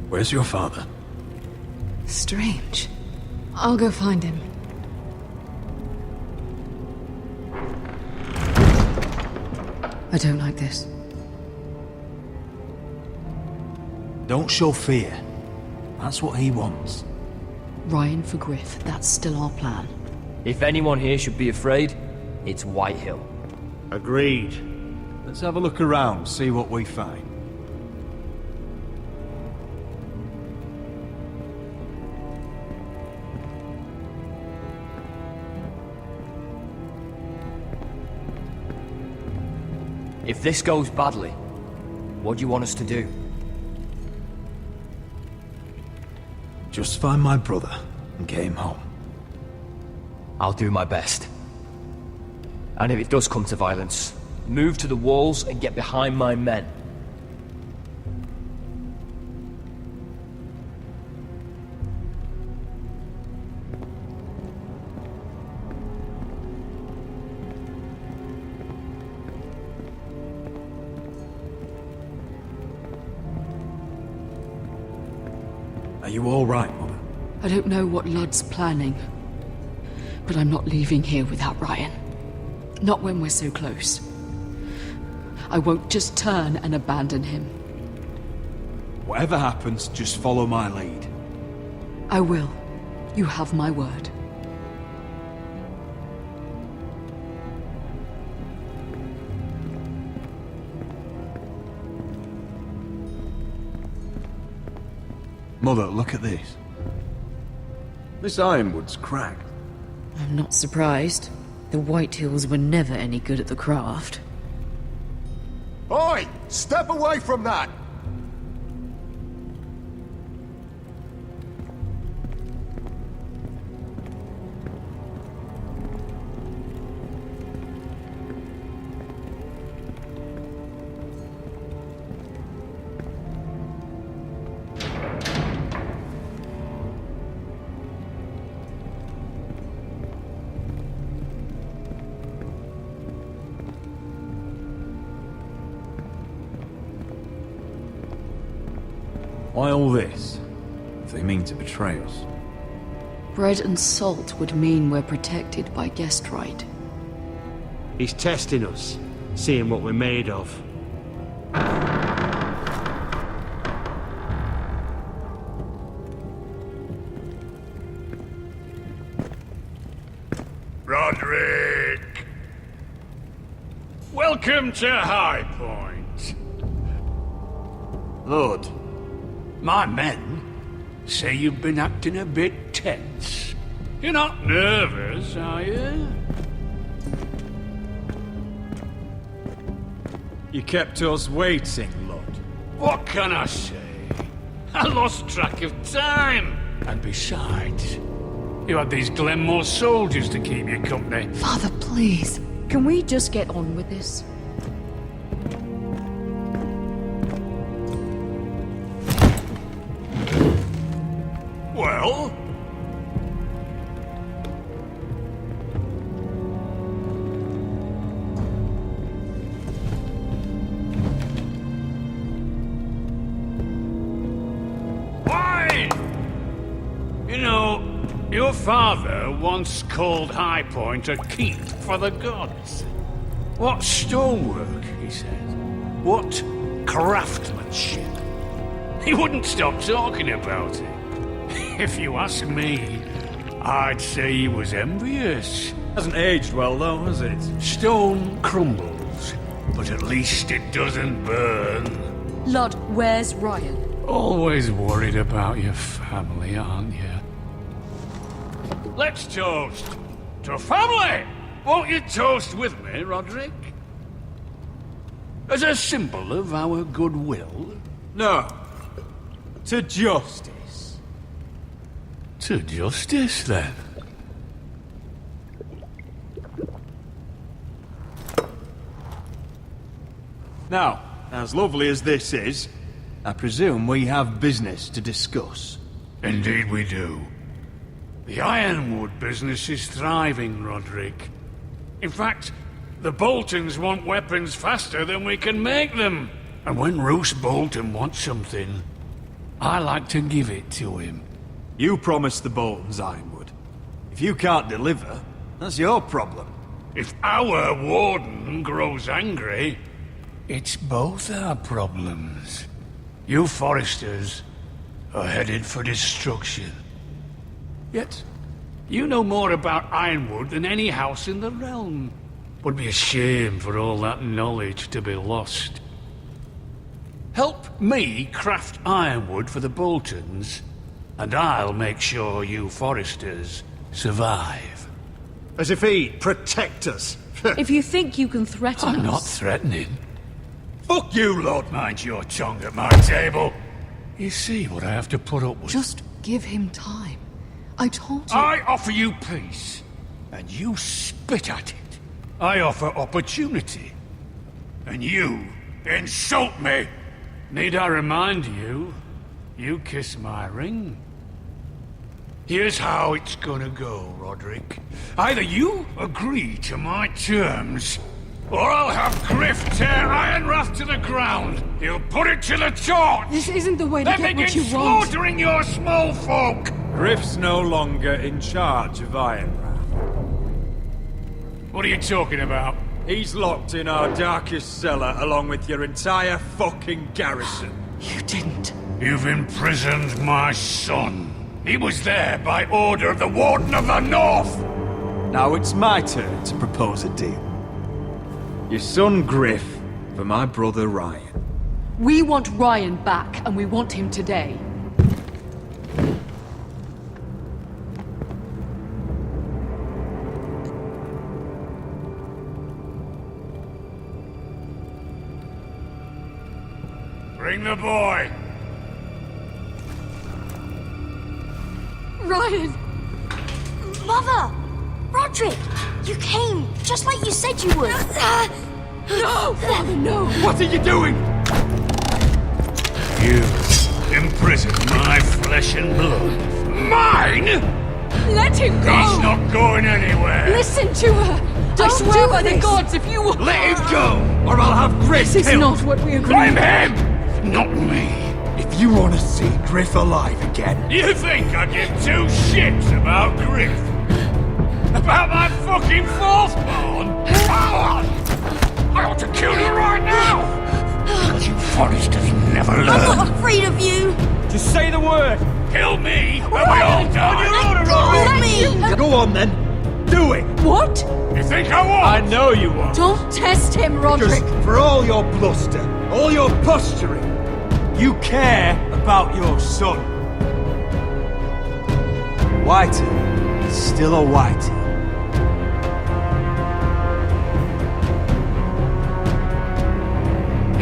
S1: Where's your father?
S16: Strange. I'll go find him.
S6: I don't like this.
S1: Don't show fear. That's what he wants.
S13: Ryan for Griff, that's still our plan.
S18: If anyone here should be afraid, it's Whitehill.
S7: Agreed.
S1: Let's have a look around, see what we find.
S18: If this goes badly, what do you want us to do?
S1: Just find my brother and get him home.
S18: I'll do my best. And if it does come to violence, move to the walls and get behind my men.
S1: Are you all right, Mother?
S13: I don't know what Ludd's planning, but I'm not leaving here without Ryan. Not when we're so close. I won't just turn and abandon him.
S1: Whatever happens, just follow my lead.
S13: I will. You have my word.
S1: Mother, look at this. This ironwood's cracked.
S6: I'm not surprised. The Whitehills were never any good at the craft.
S20: Oi! Step away from that!
S1: Why all this? If they mean to betray us.
S13: Bread and salt would mean we're protected by guest right.
S2: He's testing us, seeing what we're made of.
S14: Roderick! Welcome to High Point.
S17: Lord, my men say you've been acting a bit tense.
S14: You're not nervous, are you?
S1: You kept us waiting, Lord.
S17: What can I say? I lost track of time. And besides, you had these Glenmore soldiers to keep you company.
S13: Father, please. Can we just get on with this?
S17: Well?
S14: Why?
S17: You know, your father once called High Point a keep for the gods. What stonework, he said. What craftsmanship. He wouldn't stop talking about it. If you ask me, I'd say he was envious.
S1: Hasn't aged well, though, has it?
S17: Stone crumbles, but at least it doesn't burn.
S13: Ludd, where's Ryan?
S17: Always worried about your family, aren't you? Let's toast to family! Won't you toast with me, Roderick? As a symbol of our goodwill?
S1: No. To justice.
S17: To justice, then.
S1: Now, as lovely as this is, I presume we have business to discuss.
S17: Indeed we do. The ironwood business is thriving, Roderick. In fact, the Boltons want weapons faster than we can make them. And when Roose Bolton wants something, I like to give it to him.
S1: You promised the Boltons ironwood. If you can't deliver, that's your problem.
S17: If our warden grows angry, it's both our problems. You Foresters are headed for destruction. Yet, you know more about Ironwood than any house in the realm. Would be a shame for all that knowledge to be lost. Help me craft ironwood for the Boltons, and I'll make sure you Foresters survive.
S7: As if he'd protect us.
S13: If you think you can threaten us...
S17: I'm not threatening. Fuck you, Lord, mind your tongue at my table. You see what I have to put up with.
S16: Just give him time. I told you...
S17: I offer you peace, and you spit at it. I offer opportunity, and you insult me. Need I remind you, you kiss my ring? Here's how it's gonna go, Roderick. Either you agree to my terms, or I'll have Griff tear Ironrath to the ground. He'll put it to the torch.
S16: This isn't the way to
S17: then
S16: get what
S17: begin
S16: you want.
S17: slaughtering your small folk.
S1: Griff's no longer in charge of Ironrath.
S17: What are you talking about?
S1: He's locked in our darkest cellar along with your entire fucking garrison.
S16: You didn't.
S17: You've imprisoned my son. He was there by order of the Warden of the North.
S1: Now it's my turn to propose a deal. Your son Griff for my brother Ryan.
S13: We want Ryan back, and we want him today.
S17: Bring the boy.
S22: Ryan! Mother! Roderick! You came, just like you said you would.
S13: No! Father, no!
S1: What are you doing?
S17: You imprisoned my flesh and blood. Mine?
S13: Let him go!
S17: He's not going anywhere.
S13: Listen to her! I swear by the gods, if you will...
S17: Let him go, or I'll have Griff
S13: This is
S17: killed.
S13: not what we agreed.
S17: Blame him, not me.
S1: If you want to see Griff alive again...
S17: You think I give two shits about Griff? About my fucking fourth born? I ought to kill you right now! Because you Foresters never learn.
S22: I'm not afraid of you!
S1: Just say the word!
S17: Kill me, and we all die!
S22: Let me!
S1: Go on then! Do it!
S13: What?
S17: You think I won't?
S1: I know you won't!
S13: Don't test him, Roderick!
S1: Just for all your bluster, all your posturing, you care about your son. Whitey is still a Whitey.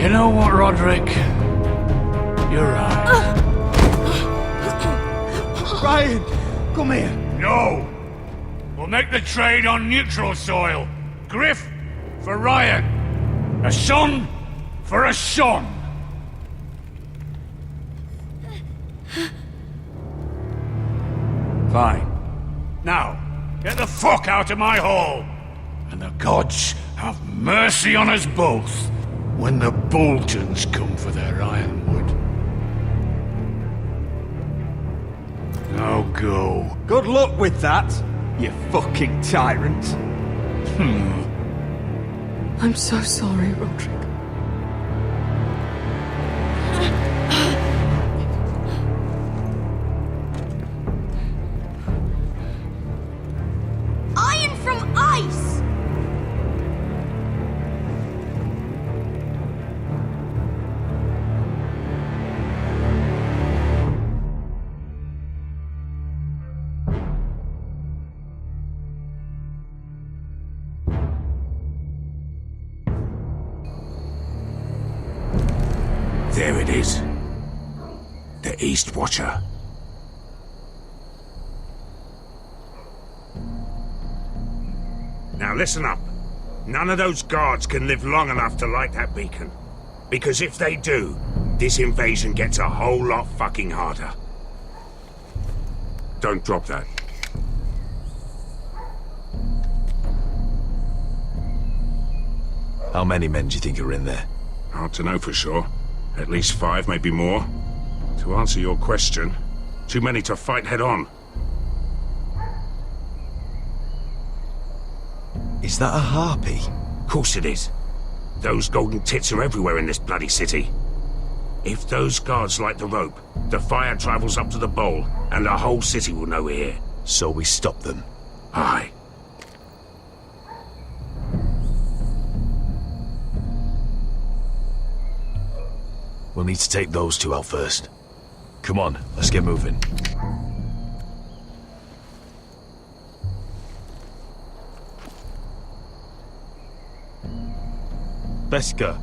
S17: You know what, Roderick? You're right.
S1: Ryan, come here.
S17: No! We'll make the trade on neutral soil. Griff for Ryan. A son for a son.
S1: Fine.
S17: Now, get the fuck out of my hall. And the gods have mercy on us both when the Boltons come for their ironwood. Now go.
S1: Good luck with that, you fucking tyrant.
S16: I'm so sorry, Roderick.
S22: Iron from ice!
S14: There it is. The East Watcher. Now listen up. None of those guards can live long enough to light that beacon. Because if they do, this invasion gets a whole lot fucking harder. Don't drop that.
S4: How many men do you think are in there?
S14: Hard to know for sure. At least 5, maybe more. To answer your question, too many to fight head on.
S4: Is that a harpy?
S14: Of course it is. Those golden tits are everywhere in this bloody city. If those guards light the rope, the fire travels up to the bowl, and the whole city will know we're here.
S4: So we stop them.
S14: Aye.
S4: We'll need to take those two out first. Come on, let's get moving. Beska.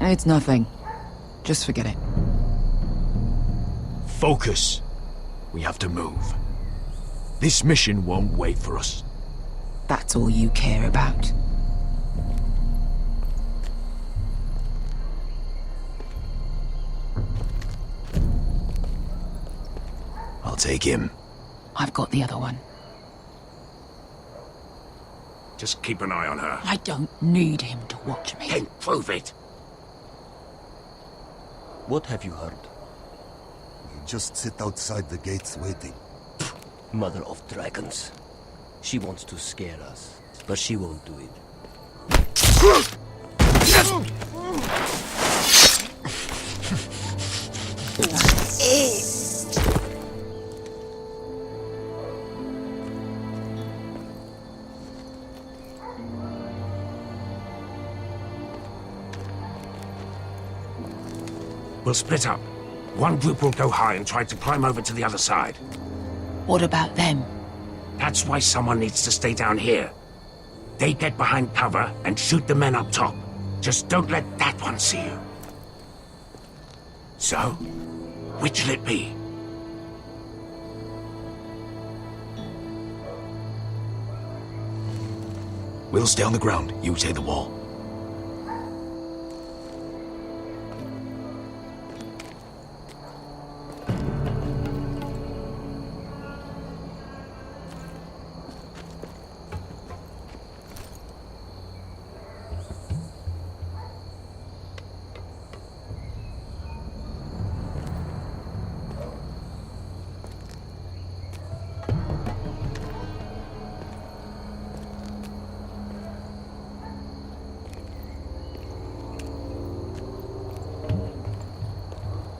S8: It's nothing. Just forget it.
S4: Focus. We have to move. This mission won't wait for us.
S8: That's all you care about.
S4: I'll take him.
S8: I've got the other one.
S14: Just keep an eye on her.
S8: I don't need him to watch me.
S14: Then prove it.
S11: What have you heard?
S7: You just sit outside the gates waiting.
S11: Mother of dragons. She wants to scare us, but she won't do it.
S14: We'll split up. One group will go high and try to climb over to the other side.
S8: What about them?
S14: That's why someone needs to stay down here. They get behind cover and shoot the men up top. Just don't let that one see you. So, which'll it be?
S4: We'll stay on the ground. You take the wall.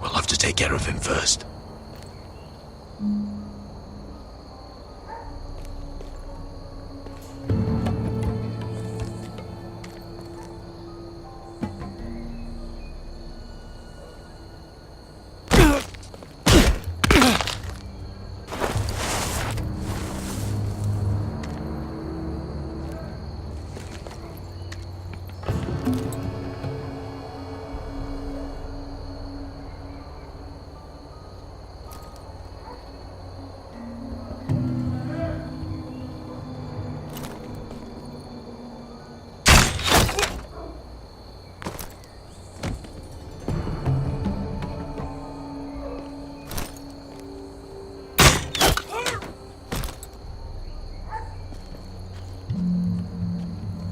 S4: We'll have to take care of him first.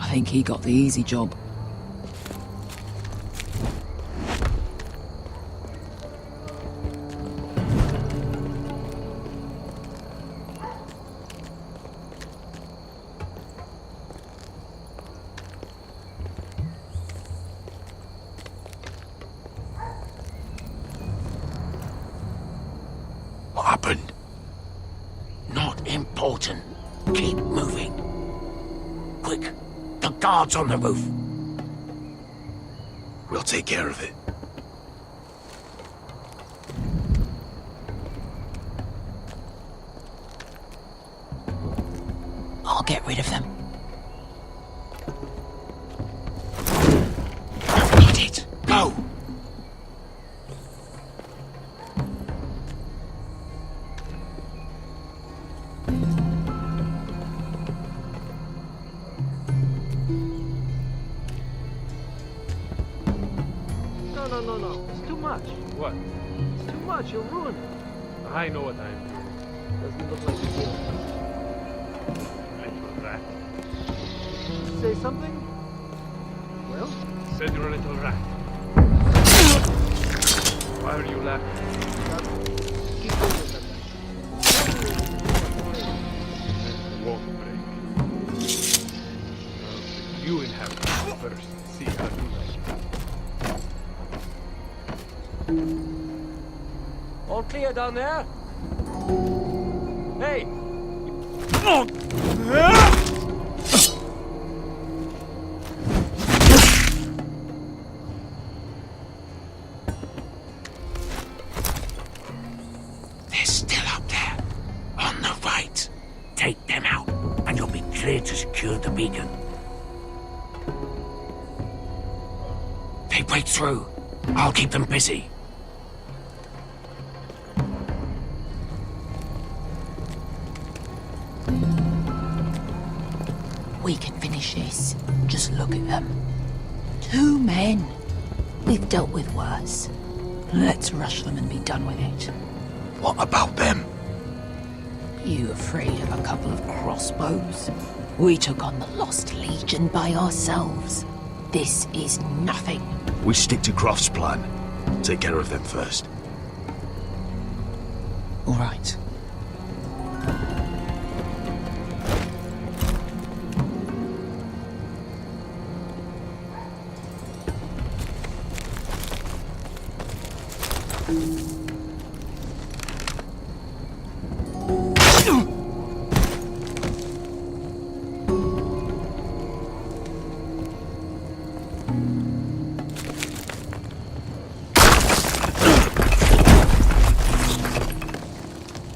S8: I think he got the easy job.
S4: What happened?
S14: Not important. Keep moving. Quick. The guards on the roof.
S4: We'll take care of it.
S8: I'll get rid of them.
S14: Got it. Go.
S9: No. It's too much.
S21: What?
S9: It's too much. You'll ruin it.
S21: I know what I'm doing.
S9: Doesn't look like you do.
S21: Little rat.
S9: Say something? Well?
S21: Said you're a little rat. Why are you laughing?
S9: Keep doing it
S21: It won't break. I'll stick you in heaven. first. See how you like.
S18: All clear down there? Hey!
S14: They're still up there. On the right. Take them out, and you'll be clear to secure the beacon. They break through. I'll keep them busy.
S8: We can finish this. Just look at them. 2 men. We've dealt with worse. Let's rush them and be done with it.
S14: What about them?
S8: You afraid of a couple of crossbows? We took on the Lost Legion by ourselves. This is nothing.
S4: We stick to Croft's plan. Take care of them first.
S8: All right.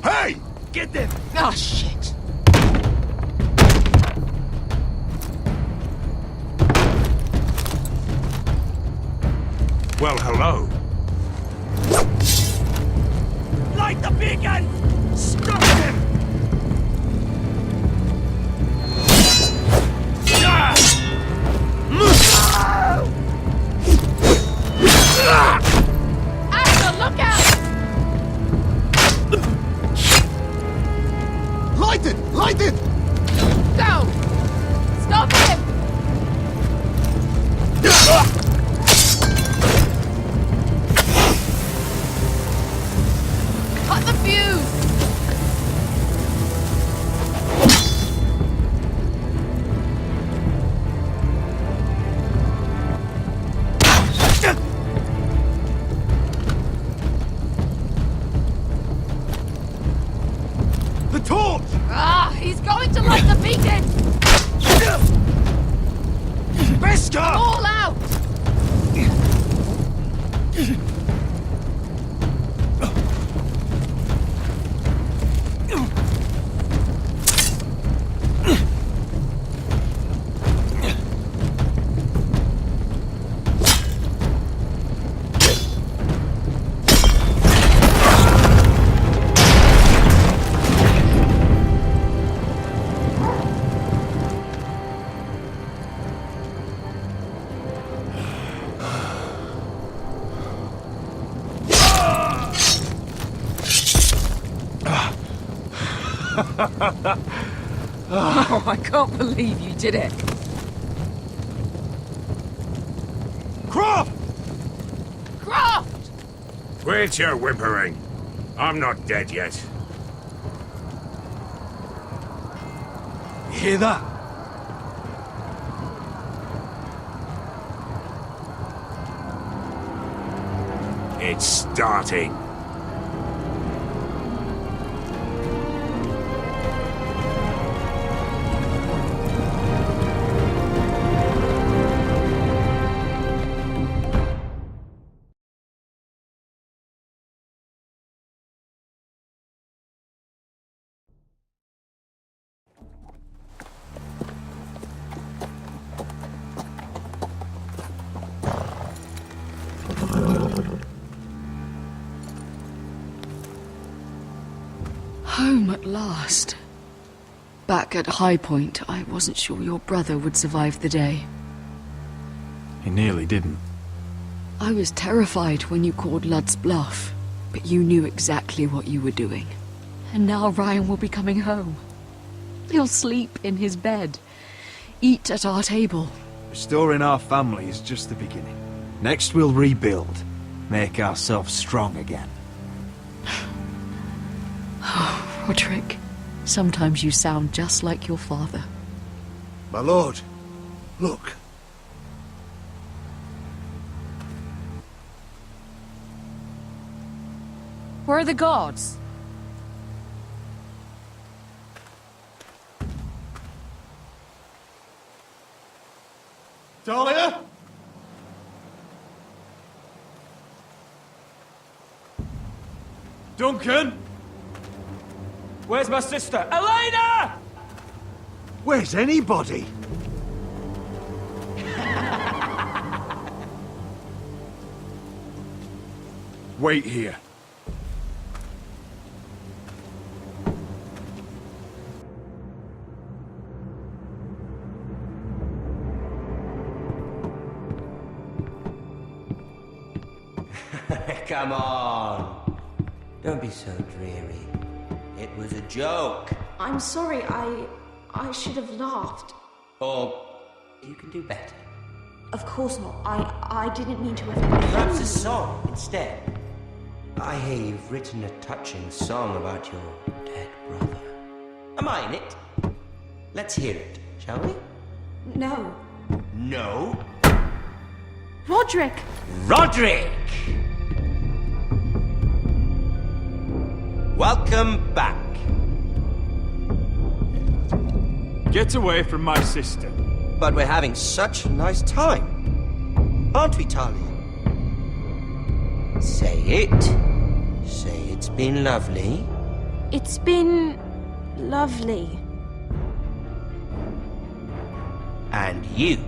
S14: Hey! Get them!
S8: Oh, shit.
S14: Well, hello.
S18: Light the beacon! Stop him!
S8: Asher, look out!
S7: Lighted! Lighted!
S8: Go! Stop him! Cut the fuse!
S7: The torch!
S8: Ah, he's going to light the beacon!
S7: Bester!
S8: All out! Oh, I can't believe you did it.
S7: Croft!
S8: Croft!
S14: Quit your whimpering. I'm not dead yet.
S7: You hear that?
S14: It's starting.
S16: Home at last. Back at High Point, I wasn't sure your brother would survive the day.
S4: He nearly didn't.
S16: I was terrified when you called Ludd's bluff, but you knew exactly what you were doing. And now Ryan will be coming home. He'll sleep in his bed, eat at our table.
S1: Restoring our family is just the beginning. Next we'll rebuild, make ourselves strong again.
S16: Oh, Roderick, sometimes you sound just like your father.
S7: My lord, look.
S13: Where are the guards?
S1: Talia? Duncan?
S18: Where's my sister? Elena!
S7: Where's anybody?
S1: Wait here.
S11: Come on. Don't be so dreary. It was a joke.
S3: I'm sorry, I should have laughed.
S11: Or you can do better.
S3: Of course not. I didn't mean to offend.
S11: Perhaps a song instead. I hear you've written a touching song about your dead brother. Am I in it? Let's hear it, shall we?
S3: No.
S11: No?
S3: Roderick!
S11: Roderick! Welcome back.
S1: Get away from my sister.
S11: But we're having such a nice time. Aren't we, Talia? Say it. Say it's been lovely.
S3: It's been lovely.
S11: And you?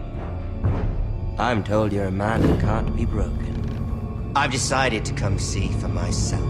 S11: I'm told you're a man who can't be broken. I've decided to come see for myself.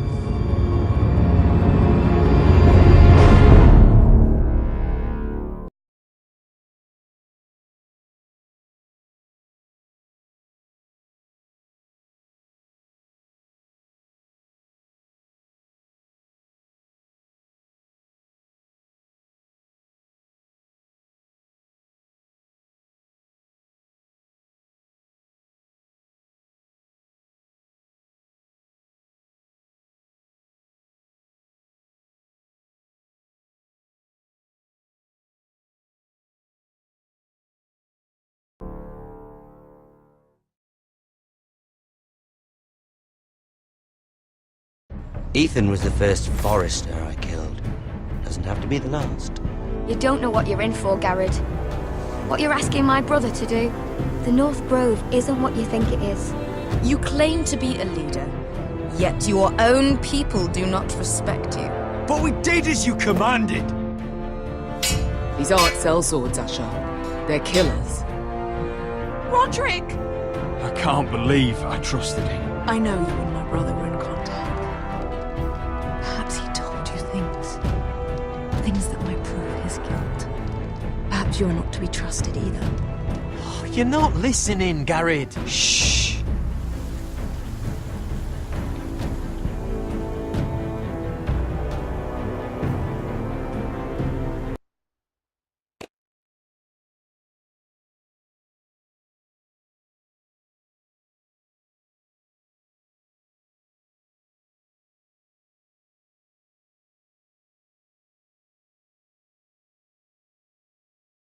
S11: Ethan was the first forester I killed. Doesn't have to be the last.
S15: You don't know what you're in for, Garrett. What you're asking my brother to do. The North Grove isn't what you think it is.
S10: You claim to be a leader, yet your own people do not respect you.
S4: But we did as you commanded!
S23: These aren't sellswords, Asher. They're killers.
S13: Roderick!
S1: I can't believe I trusted him.
S10: I know you and my brother were in contact. Perhaps he told you things that might prove his guilt. Perhaps you're not to be trusted either.
S5: You're not listening, Garrett.
S11: Shh!